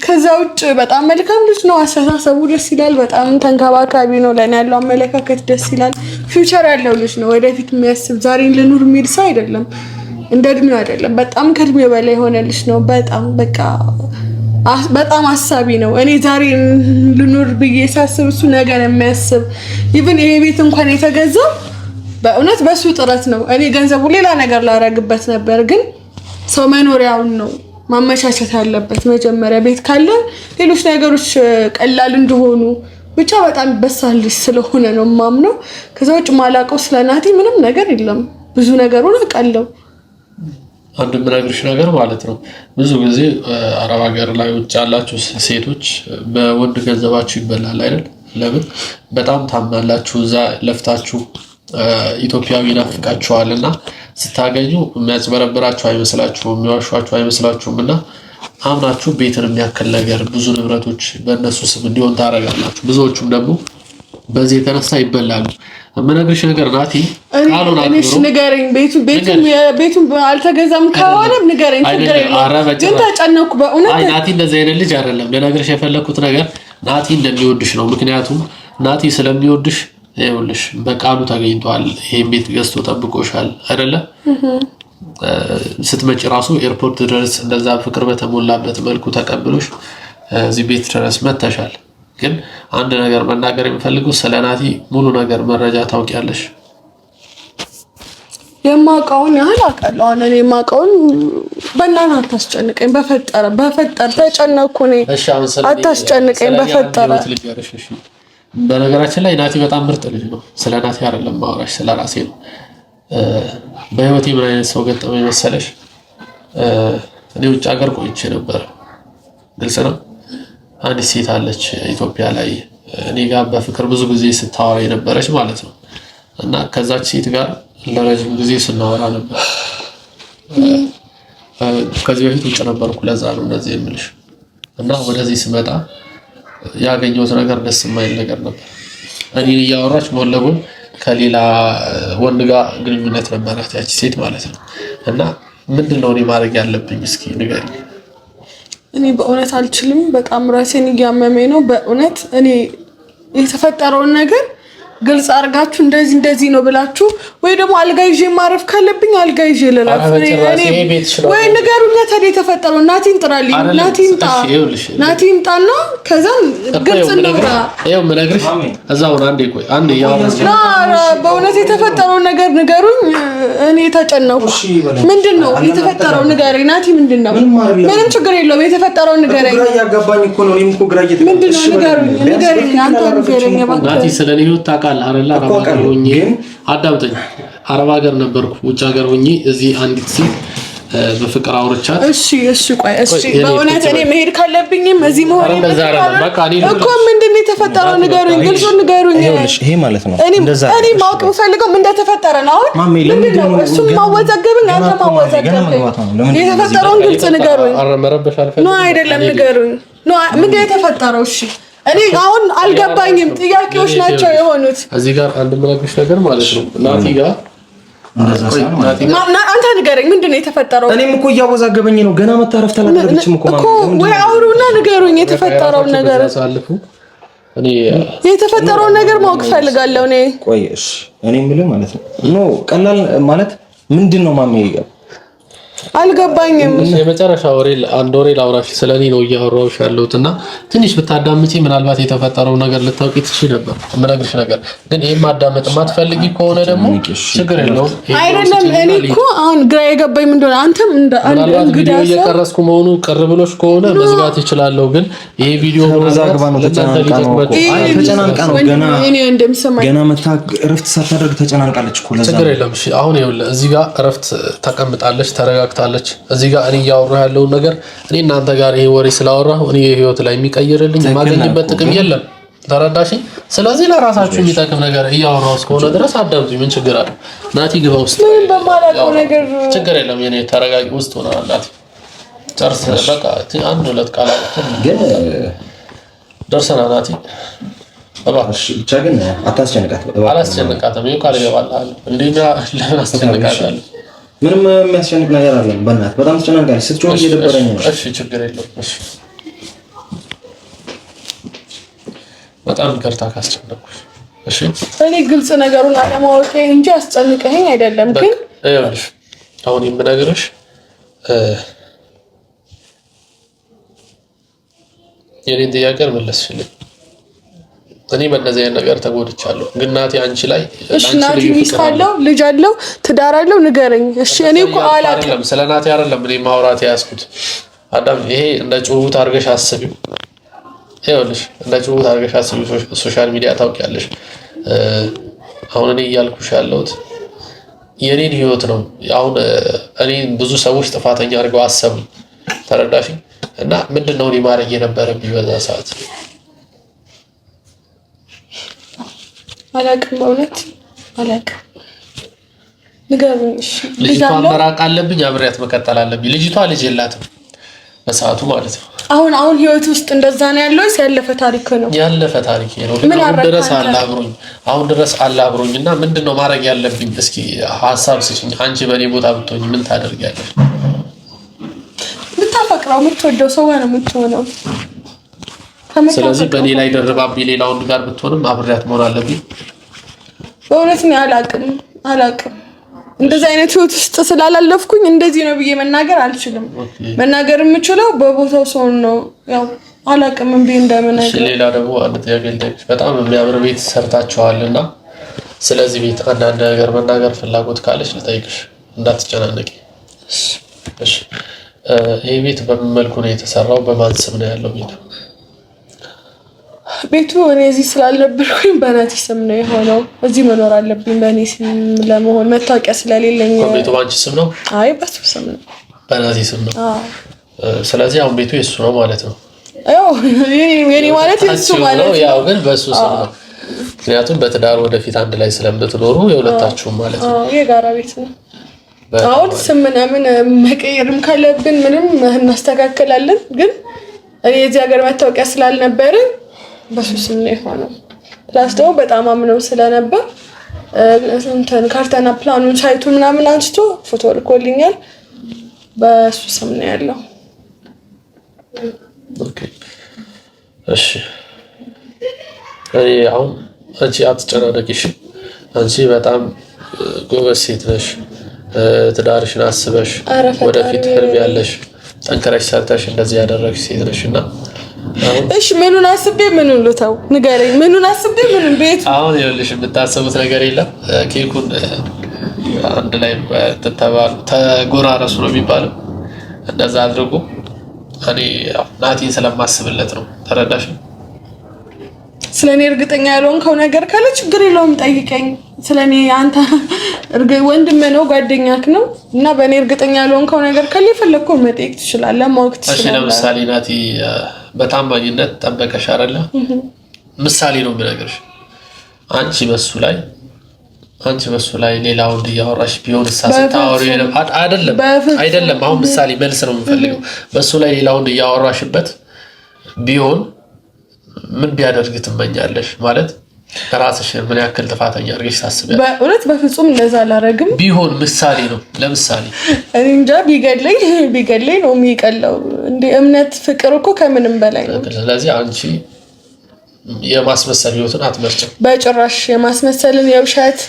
ከዛ ውጭ በጣም መልካም ልጅ ነው። አስተሳሰቡ ደስ ይላል። በጣም ተንከባካቢ ነው። ለኔ ያለው አመለካከት ደስ ይላል። ፊውቸር ያለው ልጅ ነው። ወደፊት የሚያስብ ዛሬን ልኑር የሚል ሰው አይደለም። እንደ እድሜው አይደለም። በጣም ከእድሜው በላይ የሆነ ልጅ ነው። በጣም በቃ በጣም አሳቢ ነው። እኔ ዛሬ ልኑር ብዬ ሳስብ እሱ ነገ ነው የሚያስብ። ኢቭን ይሄ ቤት እንኳን የተገዛው በእውነት በሱ ጥረት ነው። እኔ ገንዘቡ ሌላ ነገር ላደርግበት ነበር። ግን ሰው መኖሪያውን ነው ማመቻቸት ያለበት። መጀመሪያ ቤት ካለ ሌሎች ነገሮች ቀላል እንደሆኑ ብቻ በጣም በሳል ስለሆነ ነው ማምነው። ከዛ ውጭ ማላውቀው ስለናቲ ምንም ነገር የለም። ብዙ ነገሩን አውቃለሁ። አንድ ምነግርሽ ነገር ማለት ነው ብዙ ጊዜ አረብ ሀገር ላይ ውጭ ያላችሁ ሴቶች በወንድ ገንዘባችሁ ይበላል አይደል? ለምን በጣም ታምናላችሁ። እዛ ለፍታችሁ ኢትዮጵያዊ ናፍቃችኋልና ስታገኙ የሚያጽበረብራችሁ አይመስላችሁም፣ የሚዋሿችሁ አይመስላችሁምና አምናችሁ ቤትን የሚያክል ነገር ብዙ ንብረቶች በእነሱ ስም እንዲሆን ታደርጋላችሁ። ብዙዎቹም ደግሞ በዚህ የተነሳ ይበላሉ። ምነግርሽ ነገር ናቲ ቃሉን አክብሮ ንገረኝ። ቤቱን አልተገዛም ከሆነ ንገረኝ። ግን ተጨነኩ በእውነት። አይ ናቲ እንደዚህ አይነት ልጅ አይደለም። ለነገርሽ የፈለኩት ነገር ናቲ እንደሚወድሽ ነው። ምክንያቱም ናቲ ስለሚወድሽ ይኸውልሽ በቃሉ ተገኝቷል። ይሄን ቤት ገዝቶ ጠብቆሻል አይደለ? ስትመጪ ራሱ ኤርፖርት ድረስ እንደዛ ፍቅር በተሞላበት መልኩ ተቀብሎሽ እዚህ ቤት ድረስ መተሻል። ግን አንድ ነገር መናገር የምፈልገው ስለናቲ ሙሉ ነገር መረጃ ታውቂያለሽ? የማውቀውን ያህል አውቃለሁ። አሁን እኔ የማውቀውን በእናትህ አታስጨንቀኝ። በፈጠረ ተጨነኩ እኔ። አታስጨንቀኝ በፈጠረ። በነገራችን ላይ ናቲ በጣም ምርጥ ልጅ ነው። ስለ ናቲ አይደለም ማውራሽ፣ ስለ ራሴ ነው። በህይወቴ ምን አይነት ሰው ገጠመኝ መሰለሽ? እኔ ውጭ ሀገር ቆይቼ ነበር። ግልጽ ነው። አንዲት ሴት አለች ኢትዮጵያ ላይ እኔ ጋር በፍቅር ብዙ ጊዜ ስታወራ የነበረች ማለት ነው። እና ከዛች ሴት ጋር ለረጅም ጊዜ ስናወራ ነበር። ከዚህ በፊት ውጭ ነበርኩ፣ ለዛ ነው እንደዚህ የምልሽ። እና ወደዚህ ስመጣ ያገኘሁት ነገር ደስ የማይል ነገር ነበር። እኔን እያወራች ጎን ለጎን ከሌላ ወንድ ጋር ግንኙነት ነበራት ያቺ ሴት ማለት ነው። እና ምንድነው እኔ ማድረግ ያለብኝ እስኪ ንገሪኝ። እኔ በእውነት አልችልም። በጣም ራሴን እያመመኝ ነው በእውነት። እኔ የተፈጠረውን ነገር ግልጽ አርጋችሁ እንደዚህ ነው ብላችሁ ወይ ደግሞ አልጋ ይዤ ማረፍ ካለብኝ አልጋ ይዤ ልላፍ ወይ ንገሩኛ። ታዲያ የተፈጠረው ናቲን ጥራልኝ። ናቲን ጣና ከዛን ግልጽ ነው። ይሄው ምነግርሽ እዛው አንዴ በእውነት የተፈጠረው ነገር ንገሩኝ። እኔ ተጨነኩ። ምንድነው የተፈጠረው ንገረኝ ናቲ። ምንድነው? ምንም ችግር የለውም። የተፈጠረው ንገረኝ። ግራ ያጋባኝ እኮ ነው። እኔም እኮ ግራ ምንድነው? ንገረኝ አንተ ንገረኝ። ናቲ ስለኔ ህይወት ታውቃለህ አይደል? አረብ ሀገር ሆኜ አዳምጠኝ። አረብ ሀገር ነበርኩ፣ ውጭ ሀገር ሆኜ እዚህ አንዲት ሴት በፍቅር አውርቻት። እሺ ቆይ በእውነት እኔ መሄድ ካለብኝም እዚህ መሆን በቃ እኮ ምንድነው የተፈጠረው ንገሩኝ። ግልጽ ንገሩኝ። ይሄ ማለት ነው እኔ ማወቅ የምፈልገው ምን እንደተፈጠረ ነው። አሁን ምንድነው እሱም ማወዛገብኝ አንተ ማወዛገብኝ። የተፈጠረውን ግልጽ ንገሩኝ። ነው አይደለም ንገሩኝ። ነው ምንድነው የተፈጠረው? እሺ እኔ አሁን አልገባኝም። ጥያቄዎች ናቸው የሆኑት። እዚህ ጋር አንድ ምንግርሽ ነገር ማለት ነው ናቲ ጋር አንተ ንገረኝ ምንድነው የተፈጠረው? እኔም እኮ እያወዛገበኝ ነው። ገና መታረፍ ተላቀረብችም እኮ ወይ አውሩና ንገሩኝ የተፈጠረውን ነገር። የተፈጠረውን ነገር ማወቅ ፈልጋለሁ እኔ። ቆይ እሺ እኔ የምልህ ማለት ነው ቀላል ማለት ምንድነው ማሜ? አልገባኝም። የመጨረሻ አንድ ወሬ ላውራሽ ስለኔ ነው እያወራሁሽ ያለሁትና ትንሽ ብታዳምጪ ምናልባት የተፈጠረው ነገር ልታውቂ ትችይ ነበር። የምነግርሽ ነገር ግን ይሄን ማዳመጥ የማትፈልጊ ከሆነ ደግሞ ችግር የለውም። አይደለም እኔ እኮ አሁን ግራ የገባኝ ምንድነው አንተም አንድ ቪዲዮ እየቀረስኩ መሆኑ ቅር ብሎሽ ከሆነ መዝጋት ይችላልው። ግን ይሄ ቪዲዮ ተዛግባ ነው ተጨናንቃ ነው ገና መታ እረፍት ሳታደርግ ተጨናንቃለች እኮ ለዛ ችግር የለም። እሺ አሁን ይኸውልህ እዚህ ጋር እረፍት ተቀምጣለች ተረጋግታለች። እዚህ ጋር እኔ ያወራሁ ያለው ነገር እኔ እናንተ ጋር ይሄ ወሬ ስላወራሁ እኔ ህይወት ላይ የሚቀይርልኝ ማገኝበት ጥቅም የለም። ተረዳሽ? ስለዚህ ለራሳችሁ የሚጠቅም ነገር እያወራሁ እስከሆነ ድረስ አዳምጡኝ። ምን ችግር አለ? ናቲ ግባ ውስጥ ምን በማላውቀው ነገር ችግር የለም። የኔ ተረጋጊ ውስጥ ሆነ ናቲ ጨርስ በቃ አንድ ሁለት ቃላት ግን ደርሰናል። ናቲ እባክሽ ብቻ ግን አታስጨንቃት። አላስጨንቃትም። ይኸው ቃል እገባልሃለሁ። እንዴና ለምን አስጨንቃታለሁ? ምንም የሚያስጨንቅ ነገር አይደለም። በእናትህ በጣም ተጨናንቃለች። ስትጮህ እየደበረኝ ነው። እሺ ችግር የለውም። እሺ በጣም ይቅርታ ካስጨነቅኩሽ። እሺ እኔ ግልጽ ነገሩን አለማወቄ እንጂ አስጨንቀኸኝ አይደለም። ግን ይኸውልሽ አሁን የምነግርሽ የኔን ጥያቄ መልስሽልኝ። እኔ በእነዚህ አይነት ነገር ተጎድቻለሁ። ግን ናቲ አንቺ ላይ ናቲ ሚስት አለው ልጅ አለው ትዳር አለው ንገረኝ። እሺ እኔ እኮ አላውቅም ስለ ናቲ አይደለም እኔ ማውራት ያስኩት። አዳም ይሄ እንደ ጭውውት አድርገሽ አስቢው። ይኸውልሽ እንደ ጭውውት አድርገሽ አስቢው። ሶሻል ሚዲያ ታውቂያለሽ። አሁን እኔ እያልኩሽ ያለሁት የኔን ህይወት ነው። አሁን እኔ ብዙ ሰዎች ጥፋተኛ አድርገው አሰቡ። ተረዳሽኝ? እና ምንድነው እኔ ማድረግ የነበረብኝ በዛ ሰዓት? አላውቅም በእውነት አላውቅም። ንገሩኝ። እሺ ልጅቷ መራቅ አለብኝ አብሬያት መቀጠል አለብኝ። ልጅቷ ልጅ የላትም በሰዓቱ ማለት ነው። አሁን ህይወት ውስጥ እንደዛ ነው ያለው። ያለፈ ታሪክ ነው ያለፈ ታሪክ ነው። አሁን ድረስ አላብሮኝና ምንድነው ማድረግ ያለብኝ? እስኪ ሐሳብ ስጪኝ። አንቺ በኔ ቦታ ብትሆኚ ምን ታደርጊያለሽ? ብታፈቅረው የምትወደው ሰው ነው የምትሆነው። ስለዚህ በኔ ላይ ደርባብኝ ሌላ ወንድ ጋር ብትሆንም አብሬያት መሆን አለብኝ። በእውነት ነው አላውቅም። እንደዚህ አይነት ህይወት ውስጥ ስላላለፍኩኝ እንደዚህ ነው ብዬ መናገር አልችልም። መናገር የምችለው በቦታው ሰው ነው። ያው አላውቅም እንዴ እንደምነግር። ሌላ ደግሞ አንድ ጥያቄ ልጠይቅሽ። በጣም የሚያምር ቤት ሰርታችኋልና ስለዚህ ቤት አንዳንድ ነገር መናገር ፍላጎት ካለሽ ልጠይቅሽ፣ እንዳትጨናነቂ። እሺ ይሄ ቤት በምን መልኩ ነው የተሰራው? በማን ስም ነው ያለው ቤቱ? ቤቱ እኔ እዚህ ስላልነበርኩኝ በናቲ ስም ነው የሆነው። እዚህ መኖር አለብኝ በእኔ ስም ለመሆን መታወቂያ ስለሌለኝ። ቤቱ ባንቺ ስም ነው? አይ በሱ ስም ነው፣ በናቲ ስም ነው። ስለዚህ አሁን ቤቱ የሱ ነው ማለት ነው። ያው የኔ ማለት የሱ ማለት ነው። ያው ግን በሱ ስም ነው። ምክንያቱም በትዳር ወደፊት አንድ ላይ ስለምትኖሩ የሁለታችሁም ማለት ነው። የጋራ ቤት ነው። አሁን ስም ምናምን መቀየርም ካለብን ምንም እናስተካክላለን። ግን እኔ የዚህ ሀገር መታወቂያ ስላልነበረኝ በሱ ስም ነው የሆነው። ፕላስ ደግሞ በጣም አምነው ስለነበር ካርታና ፕላኑን ሳይቱን ምናምን አንስቶ ፎቶ ልኮልኛል። በሱ ስም ነው ያለው። ኦኬ እሺ። አሁን አንቺ አትጨናነቂሽ። አንቺ በጣም ጎበዝ ሴት ነሽ። ትዳርሽን አስበሽ ወደፊት ህልም ያለሽ ጠንክረሽ ሰርተሽ እንደዚህ ያደረግሽ ሴት ነሽና እሺ ምኑን አስቤ ምኑን ልተው ንገረኝ። ምኑን አስቤ ምኑን ቤት አሁን ይኸውልሽ የምታስቡት ነገር የለም። ኬኩን አንድ ላይ ተጎራረሱ ነው የሚባለው። እንደዛ አድርጉ። እኔ ናቲን ስለማስብለት ነው። ተረዳሽ? ስለኔ እርግጠኛ ያልሆንከው ነገር ካለ ችግር የለውም ጠይቀኝ። ስለኔ አንተ ወንድም ነው ጓደኛክ ነው እና በእኔ እርግጠኛ ያልሆንከው ነገር ካለ የፈለግከው መጠየቅ ትችላለህ፣ ማወቅ ትችላለህ። እሺ ለምሳሌ ናቲ በታማኝነት ጠበቀሽ አይደለ? ምሳሌ ነው የምነግርሽ። አንቺ በሱ ላይ ሌላ ወንድ እያወራሽ ቢሆን ሳስታወሪ አይደለም። አሁን ምሳሌ መልስ ነው የምፈልገው። በሱ ላይ ሌላ ወንድ እያወራሽበት ቢሆን ምን ቢያደርግ ትመኛለሽ? ማለት ራስሽ ምን ያክል ጥፋተኛ አድርገሽ ታስቢያለሽ? በእውነት በፍጹም እንደዛ አላረግም። ቢሆን ምሳሌ ነው። ለምሳሌ እኔ እንጃ ቢገለኝ ነው የሚቀለው። እንደ እምነት ፍቅር እኮ ከምንም በላይ ነው። ስለዚህ አንቺ የማስመሰል ህይወትን አትመርጭም? በጭራሽ የማስመሰልን የውሸት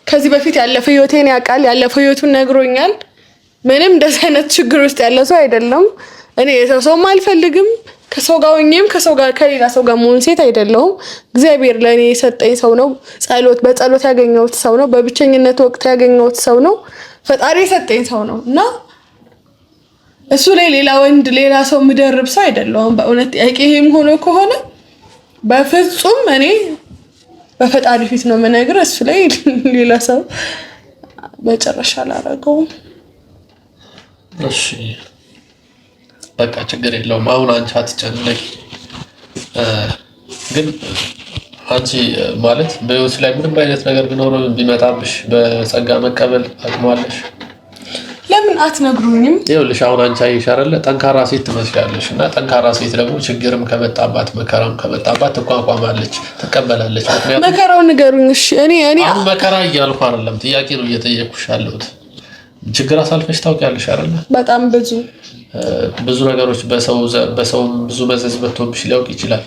ከዚህ በፊት ያለፈ ህይወቴን ያውቃል። ያለፈ ህይወቱን ነግሮኛል። ምንም እንደዚህ አይነት ችግር ውስጥ ያለ ሰው አይደለም። እኔ የሰውም አልፈልግም። ከሰው ጋር ሆኜም ከሌላ ሰው ጋር መሆን ሴት አይደለሁም። እግዚአብሔር ለእኔ የሰጠኝ ሰው ነው። በጸሎት ያገኘሁት ሰው ነው። በብቸኝነት ወቅት ያገኘሁት ሰው ነው። ፈጣሪ የሰጠኝ ሰው ነው እና እሱ ላይ ሌላ ወንድ ሌላ ሰው ምደርብ ሰው አይደለሁም። በእውነት ጥያቄ ይሄም ሆኖ ከሆነ በፍጹም እኔ በፈጣሪ ፊት ነው የምነግርህ። እሱ ላይ ሌላ ሰው በጭራሽ አላረገውም። እሺ በቃ ችግር የለውም። አሁን አንቺ አትጨነቂ። ግን አንቺ ማለት በህይወት ላይ ምንም አይነት ነገር ቢኖር ቢመጣብሽ በጸጋ መቀበል አቅሟለሽ? ለምን አትነግሩኝም? ይኸውልሽ አሁን አንቺ አይሽ አይደለ ጠንካራ ሴት ትመስያለሽ እና ጠንካራ ሴት ደግሞ ችግርም ከመጣባት መከራም ከመጣባት ትቋቋማለች፣ ትቀበላለች። ምክንያቱም መከራውን ንገሩኝ። እሺ እኔ አሁን መከራ እያልኩ አይደለም፣ ጥያቄ ነው እየጠየኩሽ ያለሁት። ችግር አሳልፈሽ ታውቂያለሽ አይደለ? በጣም ብዙ ነገሮች በሰው ብዙ መዘዝ መጥቶብሽ ሊያውቅ ይችላል።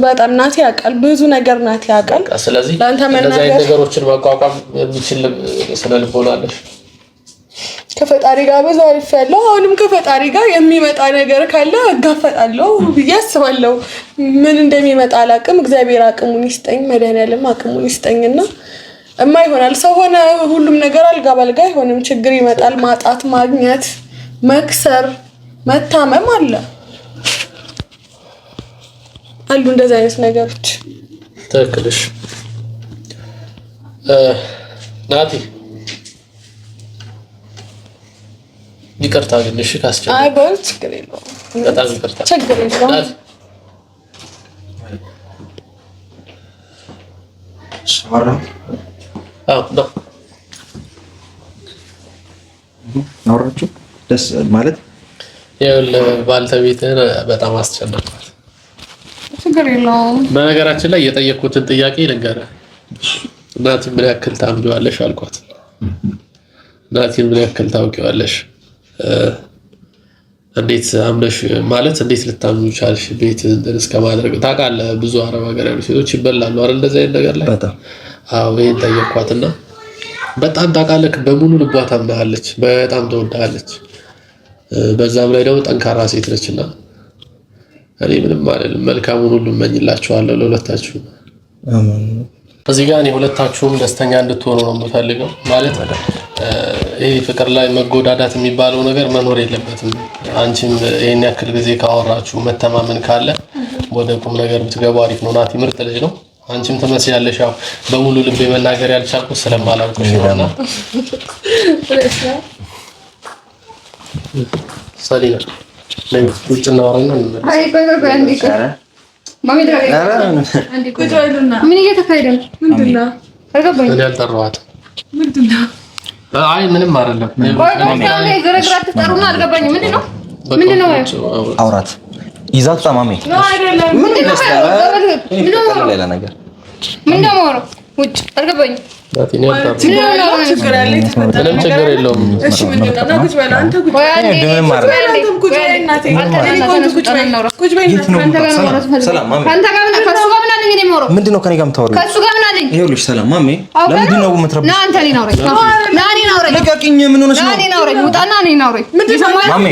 በጣም ናቲ ያውቃል። ብዙ ነገር ናቲ ያውቃል። ስለዚህ እንደዚህ አይነት ነገሮችን መቋቋም የሚችል ስነ ልቦና አለሽ። ከፈጣሪ ጋር ብዙ አሪፍ ያለው አሁንም ከፈጣሪ ጋር የሚመጣ ነገር ካለ እጋፈጣለሁ ብዬ አስባለሁ። ምን እንደሚመጣ አላውቅም። እግዚአብሔር አቅሙን ይስጠኝ፣ መድኃኒዓለም አቅሙን ይስጠኝና ይሆናል። ሰው ሆነ ሁሉም ነገር አልጋ ባልጋ አይሆንም። ችግር ይመጣል። ማጣት፣ ማግኘት፣ መክሰር፣ መታመም አሉ እንደዚህ አይነት ነገሮች። ትክክልሽ ናቲ። ይቅርታ ግን እሺ ካስቸገረ በል ችግር የለውም። በጣም ይቅርታ። ችግር የለውም። ነው ኖራችሁ ደስ ማለት ባልተቤትህን በጣም አስጨነቋል። ችግር የለውም። በነገራችን ላይ የጠየኩትን ጥያቄ ልንገርህ። ናቲን ምን ያክል ታምኚዋለሽ አልኳት። ናቲን ምን ያክል ታውቂዋለሽ? እንዴት አምነሽ ማለት እንዴት ልታምኚው ቻልሽ? ቤት እስከ ማድረግ ታውቃለህ። ብዙ አረብ ሀገር ያሉ ሴቶች ይበላሉ አይደል? እንደዚህ አይነት ነገር ላይ በጣም ይሄን ጠየኳትና በጣም ታውቃለህ፣ በሙሉ ልቧ ታምናለች፣ በጣም ትወዳለች። በዛም ላይ ደግሞ ጠንካራ ሴት ነችና እኔ ምንም ማለት መልካሙን ሁሉ እመኝላችኋለሁ ለሁለታችሁ። አሜን። እዚህ ጋር እኔ ሁለታችሁም ደስተኛ እንድትሆኑ ነው የምፈልገው። ማለት ይሄ ፍቅር ላይ መጎዳዳት የሚባለው ነገር መኖር የለበትም። አንቺም ይሄን ያክል ጊዜ ካወራችሁ መተማመን ካለ ወደ ቁም ነገር ብትገቡ አሪፍ ነው። ናቲ ምርጥ ልጅ ነው። አንቺም ትመስያለሽ። ያው በሙሉ ልቤ መናገር ያልቻልኩት ስለማላውቅሽ ነውና ሰሊና ውጭ እናወራና ምን እየተካሄደ ነው? ምንድን ነው? አልገባኝም። እኔ አልጠራኋትም። ምንድን ነው? አይ ምንም አይደለም። አውራት ይዛት ታማሚ ሌላ ነገር ችግር የለውም። ነኝ እኔ የማወራው? ምንድነው ከኔ ጋር የምታወራው? ከእሱ ጋር ምን አለኝ? ይኸውልሽ ሰላም ማሜ፣ ለምንድነው የምትረብሽ? ና አንተ እኔን አውረኝ። ና እኔን አውረኝ። ልቀቂኝ። ምን ሆነሽ ነው? ና እኔን አውረኝ። ውጣና እኔን አውረኝ። ማሜ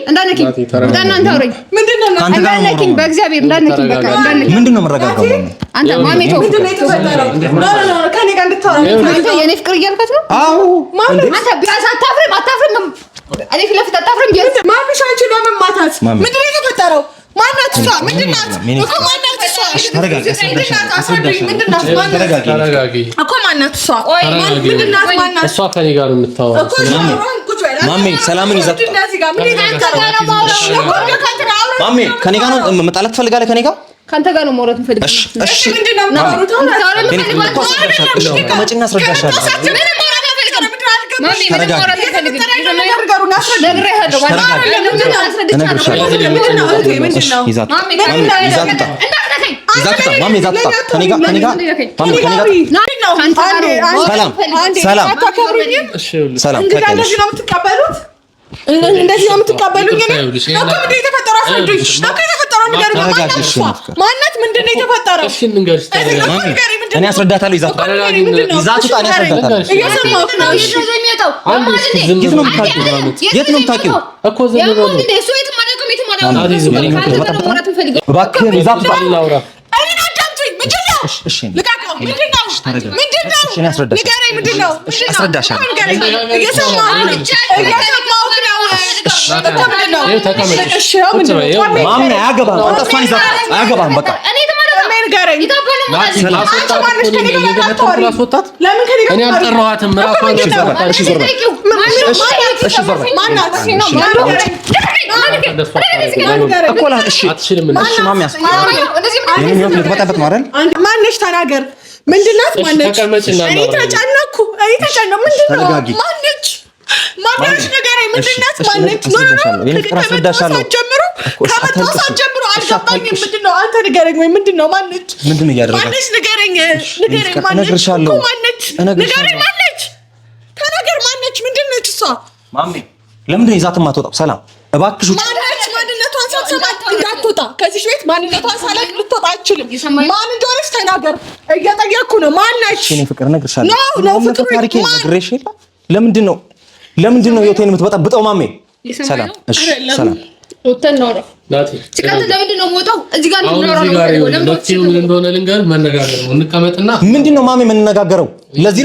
እንዳነኪኝ ውጣና አንተ አውረኝ። ምንድነው እንዳነኪኝ? በእግዚአብሔር እንዳነኪኝ። በቃ እንዳነኪኝ። ምንድነው መረጋጋው? አንተ ማሜ ተው። ምንድነው የተፈጠረው? ከኔ ጋር እንድታወራ አንተ የኔ ፍቅር እያልካት ነው? አዎ። አንተ ቢያንስ አታፍርም? እኔ ፊት ለፊት አታፍርም? ቢያንስ ማምሽ አንቺ ለምን ማታት? ምንድነው የተፈጠረው? ማናት እሷ? ምንድናት እኮ ማናት እሷ? ተረጋጊ። ምንድናት እኮ ማናት እሷ? ምንድናት ማናት እሷ? ከኔ ጋር የምታወራው ማሜ ሰላምን ይዛት ማሜ ከኔ ጋር ነው መጣላት ትፈልጋለህ? ከኔ ጋር ካንተ ጋር ነው ማውራት የምፈልገው። እሺ ምንድነው የምታወሩት? መጭና አስረዳሻለሁ። እንደዚህ ነው የምትቀበሉኝ? ማናት? ምንድን ነው የተፈጠረው? እኔ አስረዳታለሁ። ይዛት እኔ አስረዳታለሁ። የት ነው የምታውቂው? እባክህን ይዛት ማነሽ? ተናገር። ምንድናት? ማነች? እኔ ተጨነኩ። ምንድነው? ማነች? ማነች? ንገረኝ። ምንድናት? ማነች? ከመጣሁ ሰዓት ጀምሮ አልገባኝም። ምንድነው? አንተ ንገረኝ። ወይ ምንድነው? ማነች? ምንድነው እያደረጋችሁ? ማነች? ንገረኝ። ማነች? ንገረኝ። ማነች? ተናገር። ማነች? ምንድነች እሷ? ማሜ ለምንድነው ይዛት የማትወጣው? ሰላም እባክሽ ማነች? ማንነቷን ሳትሰማት እንዳትወጣ ከዚህ ቤት ማንነቷን ሳላቅ ልትወጣ አትችልም። ማን እንደሆነች ተናገር። እየጠየቅኩ ነው። ማነች? እኔ ፍቅር እነግርሻለሁ። ታሪኬን ነግሬሽ የለ። ለምንድን ነው ህይወቴን የምትበጠብጠው? ማሜ ሰላም። እሺ ሰላም ወተን ነው ናቲ ሲቀጥ ለምንድን ነው የምወጣው? እዚህ ጋር ነው ምን እንደሆነ ልንገር። መነጋገር ነው። እንቀመጥና ምንድን ነው ማሜ የምንነጋገረው? ለዚህ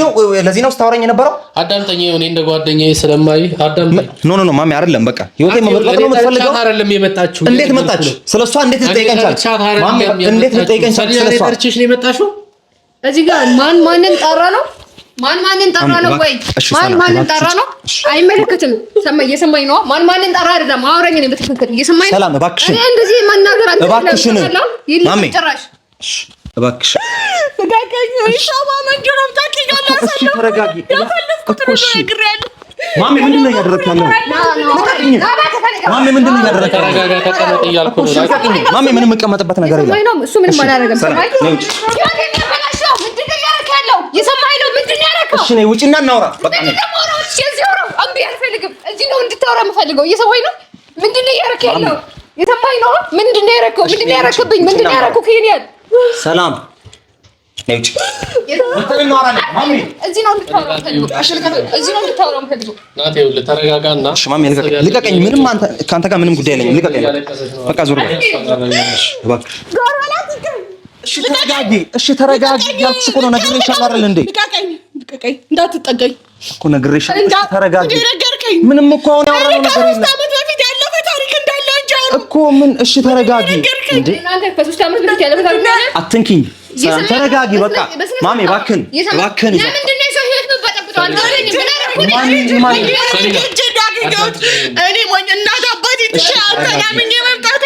ነው ስታወራኝ የነበረው። አዳምጠኝ። እኔ እንደ ጓደኛዬ ስለማይ አዳምጠኝ። ኖ ማሜ አይደለም። በቃ ህይወቴን መበጥበጥ ነው የምትፈልገው? አይደለም የመጣችው። እንዴት መጣች? ስለሷ እንዴት ልጠይቀኝ ቻልሽ? ማሜ እንዴት ልጠይቀኝ ቻልሽ? ስለሷ ታርችሽ ነው የመጣሽው። እዚህ ጋር ማንን ጠራ ነው? ማንን ጠራ ነው? ወይ ማንን ጠራ ነው? አይመለከትም። እየሰማኝ ነው። ማንን ጠራ አይደለም። አውረኝ ነው በትክክል እየሰማኝ ነው። ሰላም እባክሽን፣ እንደዚህ መናገር አንተ እባክሽን፣ ማሜ ጭራሽ እባክሽ ተጋጋኝ። ይሻማ መንጀራም ታቂኛለህ። እሺ ተረጋጊ እኮ እሺ ማሜ ምንድነው እያደረግሽ ያለው? ማሜ ምንድነው እያደረግሽ ያለው? ተረጋጋ፣ ተቀመጥ እያልኩ ነው። ማሜ ምንም የምቀመጥበት ነገር የለም። እሱ ምንም አላደረገም። ሰማይ ምንድነው ያደረከው? የሰማይ ነው። ምንድነው ያደረከው? እሺ ነይ ውጪና እናውራ። በቃ ነው እምቢ አልፈልግም። እዚህ ነው እንድታወራ የምፈልገው። እየሰማኝ ነው። ምንድነው ያደረከው ያለው? የሰማኝ ነው። ምንድነው ያደረከው? ምንድነው ያደረክብኝ? ምንድነው ያደረከው? ከኔ ሰላም ነይ ውጪ። እናወራለን። ማሜ እዚህ ነው እንድታወራ የምፈልገው። ናቴ ይኸውልህ ተረጋጋና። እሺ ማሜ ልቀቀኝ። ምንም ከአንተ ጋር ምንም ጉዳይ የለኝም። ልቀቀኝ። በቃ ዞር በል እባክህ። እሺ ተረጋጊ። እሺ ተረጋጊ እያልኩሽ እኮ ነው። ነግሬሻለሁ አይደል እንዴ? ልቀቀኝ፣ እንዳትጠጋኝ እኮ ነግሬሻለሁ። እሺ ተረጋጊ። ምንም እኮ አሁን ያወራነው ነገር የለም እኮ ምን። እሺ ተረጋጊ እንዴ! አትንኪኝ። ተረጋጊ በቃ ማሜ እባክህን፣ እባክህን እኔ ሞኝ እናት አባቴ ተሻምኝ መምጣት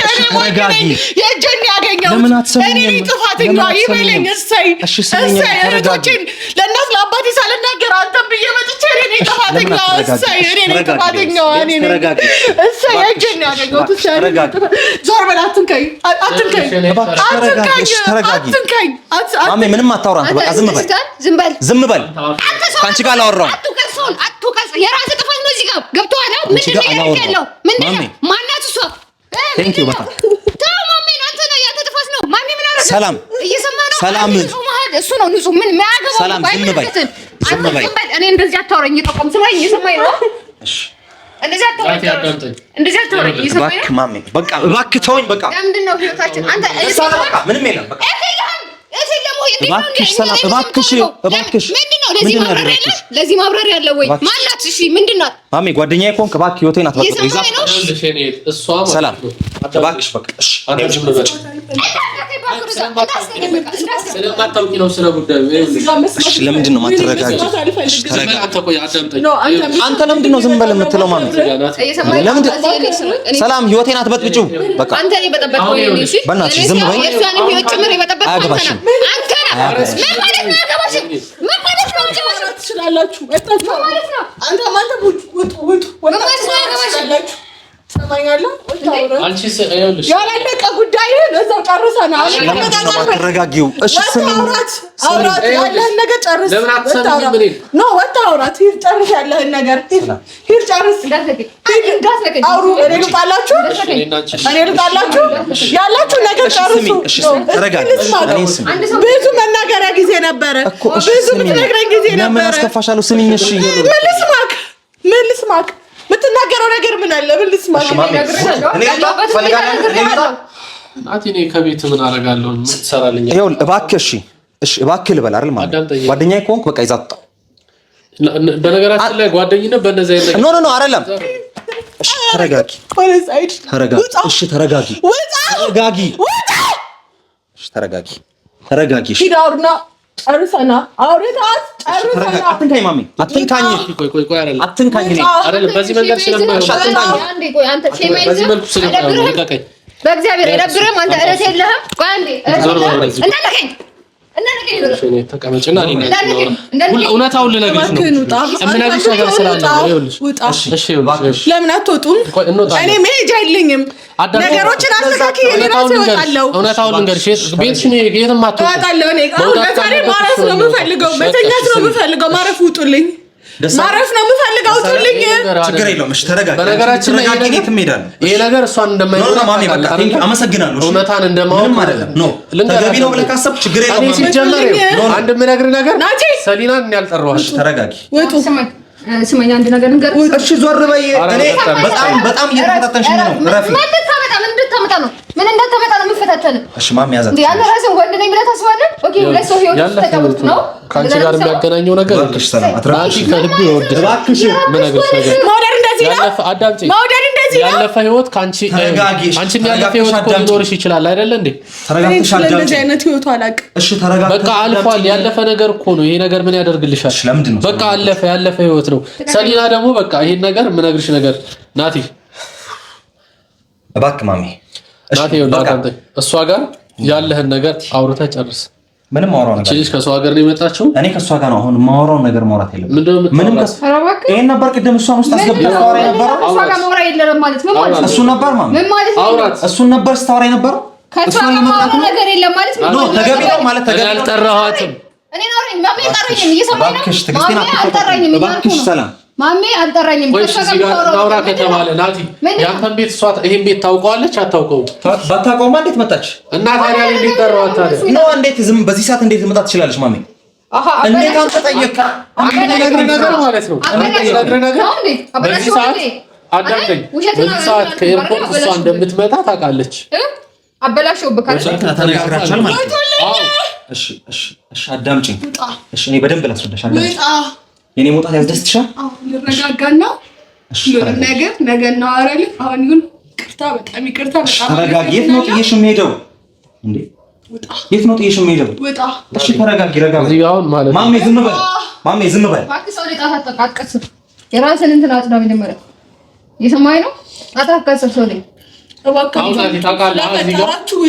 የእጄን ያገኘው እኔ ጥፋተኛ ይበለኝ። እሰይ እህቶቼን ለእናት ለአባቴ ሳልናገር አንተም ብዬ መጥቼ እኔ ጥፋተኛ። እሰይ እኔ ጥፋተኛ። እሰይ የእጄን ያገኘሁት። ዞር በል። አትንከኝ፣ አትንከኝ፣ አትንከኝ። ማሜ ምንም አታውራ አንተ። በቃ ዝም በል። ከአንቺ ጋር አላወራሁም። አትውቀስ። የራስህ ጥፋት ነው። እዚህ ጋር ገብቶሃል? ምንድን ነው ማናት እሷ? ቴንክ ዩ በቃ ተው ማሜን። አንተ ነው ያንተ ጥፋት ነው። ማሜ ምን አደረገ? ሰላም ሰላም እሱ ነው ንጹህ ምን ማያገባው ሰላም ዝም በይ እኔ እንደዚህ አታወራኝ ተቆም ስማኝ እየሰማኝ ነው እሺ እንደዚህ አታወራኝ እየሰማኝ ነው ማሜ በቃ እባክህ ተወኝ በቃ ለምንድን ነው ህይወታችን አንተ ምንም የለም በቃ እባክሽ ሰላም እባክሽ ምንድነው ለዚህ ማብራሪያ ያለው ወይ ማናት እሺ ምንድነው ማሜ ጓደኛዬ ኮንክ እባክህ ህይወቴን አትበጥብጥ ሰላም እባክሽ በቃ እሺ ስለማታውቂ ነው ስለ ጉዳዩ እሺ ለምንድን ነው የማትረጋጊው አንተ ለምንድን ነው ዝም በል የምትለው ማሜ ለምንድን ሰላም ህይወቴን አትበጥብጪው በቃ አንተ ነህ በጠበጥከው እሺ በእናትሽ ዝም በይ የእሷንም ህይወት ጭምር የበጠበጥከው አንተ ነህ ምን ማለት ነው አገባሽም ምን ማለት ነው ትችላላችሁ ማለት ነው አንተ ማለት ውጡ ሰማኛለሁ አንቺስ አይውልሽ ያላለቀ ጉዳይ እዛው ጨርሰናል ተረጋጊው እሺ አውራት ያለህን ነገር ጨርስ ለምን አትሰማኝ ምን ኖ ወጣ አውራት ሂድ ጨርስ ያለህን ነገር ሂድ ጨርስ አውሩ እኔ ልጣላችሁ ያላችሁ ነገር ጨርሱ ተረጋጊ ብዙ መናገሪያ ጊዜ ነበረ ብዙ ምትነግረኝ ጊዜ ነበረ ለምን አስከፋሻለሁ ስሚኝ እሺ ምን ልስማክ ምትናገረው ነገር ምን አለ ምን ልስማክ አቲኔ ከቤት ምን አረጋለሁ ምን ትሰራለኝ ይኸው እባክህ እሺ እባክህ ልበል አይደል ማለት ጓደኛዬ ኮንክ በቃ ይዛጣ በነገራችን ላይ ጓደኝነት በእነዚህ አይነት ኖ አይደለም እሺ ተረጋጊ እሺ ተረጋጊ እሺ ሂዳውና ጨርሰና አውሪታት ጨርሰና አትንካኝ ማሚ አትንካኝ ቆይ አይደለም አትንካኝ አይደለም በዚህ መንገድ ስለማይሆን አንዴ ቆይ አንተ ሼማይ በዚህ መልኩ ስለማይሆን ልቀቀኝ በእግዚአብሔር የደብረም አንተ እረስ የለህም ቆይ አንዴ እንዳለከኝ ተቀመጭና እውነታውን ልነግርሽ ነው እምነግርሽ ነገር ስላለ ነው ይኸውልሽ እሺ ለምን አትወጡም እኔ መሄጃ የለኝም ነገሮችን አስተካክዬ እራሴ እወጣለሁ እውነታውን ልንገርሽ ቤትሽን የትም እወጣለሁ እኔ አሁን ለዛሬ ማረፍ ነው የምፈልገው መተኛት ነው የምፈልገው ማረፍ ውጡልኝ ማረፍ ነው የምፈልገው ውጡልኝ ችግር የለውም እሺ ተረጋጊ በነገራችን ላይ ይሄ ነገር እሷን እንደማይሆን ማሚ በቃ አመሰግናለሁ እውነታን እንደማወቅ አይደለም ኖ ተገቢ ነው ብለህ ካሰብክ ችግር የለውም እኔ ሲጀመር አንድ የምነግርህ ነገር ሰሊናን ያልጠራዋል ተረጋጊ ወጡ ስማኝ አንድ ነገር ንገር እሺ ዞር በይ እኔ በጣም እየተፈታተንሽ ነው ረፊ ምን እንደተመጣ ነው የምፈታተን እሺ ማሚ ያዛት እንዴ አንተ ራስህ ወንድ ነኝ ብለህ ታስባለህ ኦኬ ሁለት ሰው ህይወት ተቀበልኩ ነው ካንቺ ጋር የሚያገናኘው ነገር እባክሽ ሰላም አትራቂ ከልብ ይወድ እባክሽ ምን ነገርሽ ነገር መውደድ እንደዚህ ነው አዳምጪኝ መውደድ እንደዚህ ነው ያለፈ ህይወት ካንቺ አንቺም ያለፈ ህይወት እኮ ሊኖርሽ ይችላል አይደል እንዴ ተረጋግተሽ አዳምጪኝ እንደዚህ አይነት ህይወቱ አላቅ እሺ ተረጋግተሽ በቃ አልፏል ያለፈ ነገር እኮ ነው ይሄ ነገር ምን ያደርግልሻል ለምንድን ነው በቃ ያለፈ ህይወት ነው ሰሊና ደግሞ በቃ ይሄን ነገር ምን ነግርሽ ነገር ናቲ እባክህ ማሚ ናቲ እሷ ጋር ያለህን ነገር አውርተህ ጨርስ ምንም ማውራው ነገር እቺ ከሷ ጋር ነው የመጣችው እኔ ከሷ ጋር ነው አሁን ማውራው ነገር ማውራት የለም ምንም ይሄን ነበር ቅድም እሷን ውስጥ አስገብተህ ታወራ ነበር እሷ ጋር ማውራት የለም ማለት ምን ማለት እሱ ነበር ማሚ ምን ማለት አውራት እሱን ነበር ስታወራ ነበር ከሷ ጋር ማውራት ነገር የለም ማለት ኖ ተገቢ ነው ማለት ተገቢ አልጠራኋትም እኔ ነው ማሜ አልጠራኝም እየሰማኝ ነው እባክሽ ትግስቴን አልጠራኝም እባክሽ ሰላም ማሜ አልጠራኝም ከሷ ጋር ማውራ ከተባለ ናቲ ያንተን ቤት እሷ ይሄን ቤት ታውቀዋለች አታውቀው ባታውቀውማ እንዴት መጣች እና ታዲያ እንዴት ጠራዋት ታዲያ ኖ እንዴት ዝም በዚህ ሰዓት እንዴት መጣ ትችላለች ማሜ እንዴት አንተ ጠየቅክ ነገር ማለት ነው ነገር በዚህ ሰዓት አዳምጠኝ በዚህ ሰዓት ከኤርፖርት እሷ እንደምትመጣ ታውቃለች አበላሽው በካሽ ተነጋግራችኋል ማለት ነው እሺ አዳምጪኝ እሺ እኔ በደንብ ላስረዳሽ አዳምጪኝ የኔ መውጣት ያስደስትሻል ልረጋጋና ነገ እናወራለን አሁን ይሁን በጣም ይቅርታ በጣም ተረጋጊ የት ነው ጥዬሽ የምሄደው እንዴ የት ነው ጥዬሽ የምሄደው እሺ ተረጋጊ እዚህ አሁን ማለት ማሜ ዝም በል እባክህ ሰው ላይ ጣት አትቀስፍ የራስህን እንትን አጽዳ መጀመሪያ እየሰማኸኝ ነው ጣት አትቀስፍ ሰው ላይ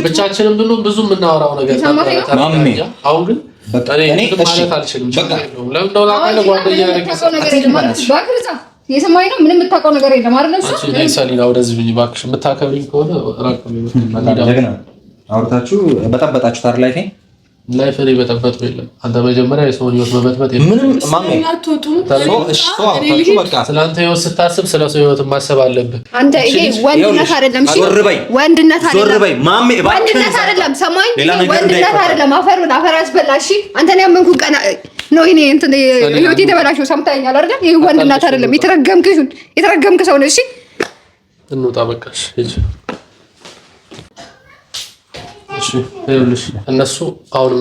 ብቻችንም ብንሆን ብዙ የምናወራው ነገር አሁን ግን እኔ ማለት አልችልም ለምን ነው ታውቃለህ ጓደኛ የሰማኸኝ ነው ምንም የምታውቀው ነገር የለም አይደል እሱ ሰሊና ወደዚህ ብኝ እባክሽ የምታከብሪኝ ከሆነ ራቅ አውርታችሁ በጠበጣችሁ ታር ላይ ላይፍ ላይ በጠበጥ የለም። አንተ መጀመሪያ የሰውን ህይወት መበጥበጥ የለም። ምንም ማሜ ስለአንተ ህይወት ስታስብ ስለ ሰው ህይወት ማሰብ አለብህ። አንተ ይሄ ወንድነት አይደለም። እሺ ወንድነት አይደለም። ማሜ ወንድነት አይደለም። ሰማኝ ወንድነት አይደለም። አፈር ያስበላሽ አንተ ነው ያመንኩ ቀና ነው እኔ እንትን ህይወት የተበላሽው ሰምታኛል አይደል? ይሄ ወንድነት አይደለም። የተረገምክ ሰው ነህ። እሺ እንውጣ በቃሽ። እሺ ይኸውልሽ እነሱ አሁን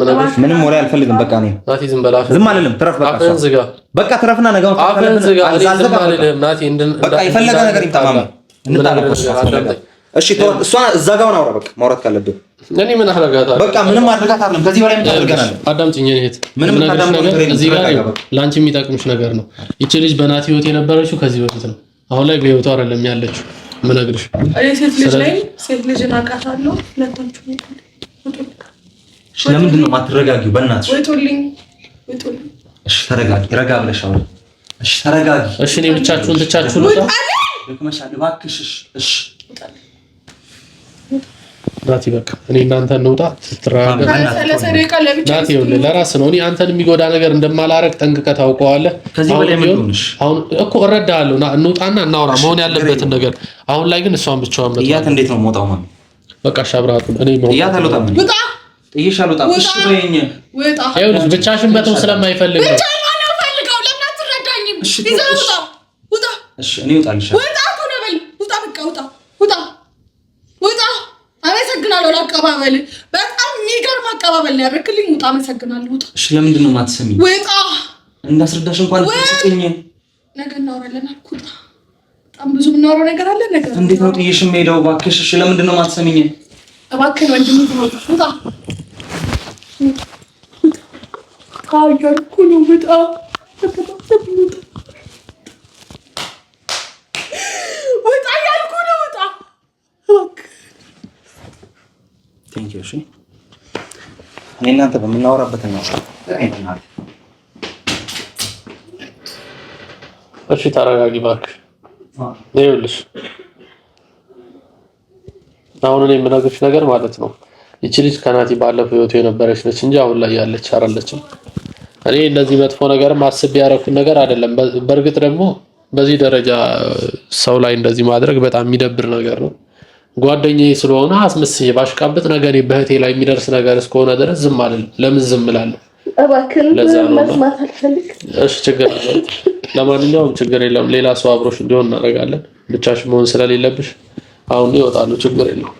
ምንም ወሬ አልፈልግም። በቃ እኔ ናቲ ዝም በላ ዝም አልልም። ትረፍ በቃ አፈን ዝጋ በቃ ትረፍና ነገው አፈን ዝጋ ዝም አልልም። ናቲ በቃ የፈለገ ነገር ይምጣማ እንጣላለን። እሺ እሷ እዛ ጋር አውራ በቃ ማውራት ካለብህ እኔ ምን አደርጋታለሁ? በቃ ምንም አድርጋት አይደለም። ከዚህ በላይ ምን አድርገናል? አዳምጪኝ እህት፣ ምንም ነገር እዚህ ጋር ላንቺ የሚጠቅምሽ ነገር ነው። እቺ ልጅ በናቲ ህይወት የነበረችው ከዚህ በፊት ነው። አሁን ላይ በህይወቷ አይደለም ያለችው። ምን ነግርሽ ሴት ልጅ አውቃታለሁ። ለታችሁ ለምንድን ነው የማትረጋጊው? በእናትሽ ወይቶልኝ። እሺ ተረጋጊ፣ ረጋ ብለሽ አሁን። እሺ ተረጋጊ። እሺ እኔ ብቻችሁን ትቻችሁ ነው ልክመሻል። እባክሽ እሺ ናቲ በቃ እኔ እናንተ እንውጣ። ትራጋ ናቲ ይኸውልህ ለራስ ነው። እኔ አንተን የሚጎዳ ነገር እንደማላረግ ጠንቅቀህ ታውቀዋለህ። ከዚህ በላይ ምን ሆነሽ? አሁን እኮ እረዳሃለሁ። እንውጣና እናውራ መሆን ያለበትን ነገር። አሁን ላይ ግን እሷን ብቻዋን መጣ። እያት እንዴት ነው የምወጣው? ማለት በቃ ሻብራቱ እኔ ነው እያት አልወጣም። ውጣ ጥይሻል። ውጣ እሺ በይኝ። ውጣ ይኸውልህ ብቻሽን መተው ስለማይፈልግ ነው። ብቻ ነው ፈልገው። ለምን አትረዳኝም? ይዘህ ውጣ። ውጣ እሺ እኔ እወጣልሻለሁ። ውጣ ነው በል። ውጣ በቃ ውጣ። ውጣ ውጣ። አመሰግናለሁ ለአቀባበል። በጣም የሚገርም አቀባበል ነው ያደረክልኝ። ውጣ። አመሰግናለሁ። ውጣ። እሺ ለምንድን ነው የማትሰሚኝ? ውጣ። እንዳስረዳሽ እንኳን ትስጪኝ። ነገ እናወራለን አልኩ። ውጣ። በጣም ብዙ የምናወራው ነገር አለ። ነገ እንዴት ነው ጥዬሽ የምሄደው? እባክሽ እሺ ለምንድን ነው የማትሰሚኝ? እባክህ ወንድም ውጣ። ካያልኩ ነው ውጣ። ውጣ ያልኩ ነው ውጣ። እባክህ ቴንክ ዩ። እሺ እኔ እናንተ በምናወራበት ነው። እሺ ተረጋጊ እባክሽ። ይኸውልሽ አሁን እኔ የምነግርሽ ነገር ማለት ነው ይቺ ልጅ ከናቲ ባለፈው ህይወቱ የነበረች ነች እንጂ አሁን ላይ ያለች አይደለችም። እኔ እንደዚህ መጥፎ ነገር ማስብ ያደረኩት ነገር አይደለም። በእርግጥ ደግሞ በዚህ ደረጃ ሰው ላይ እንደዚህ ማድረግ በጣም የሚደብር ነገር ነው። ጓደኛዬ ስለሆነ አስመስዬ ባሽቃበት ነገር በህቴ ላይ የሚደርስ ነገር እስከሆነ ድረስ ዝም አልልም። ለምን ዝም እላለሁ? እባክህን መስማት አልፈልግም። እሺ ችግር የለም። ለማንኛውም ችግር የለም። ሌላ ሰው አብሮሽ እንዲሆን እናደርጋለን። ብቻሽ መሆን ስለሌለብሽ አሁን ይወጣሉ። ችግር የለም።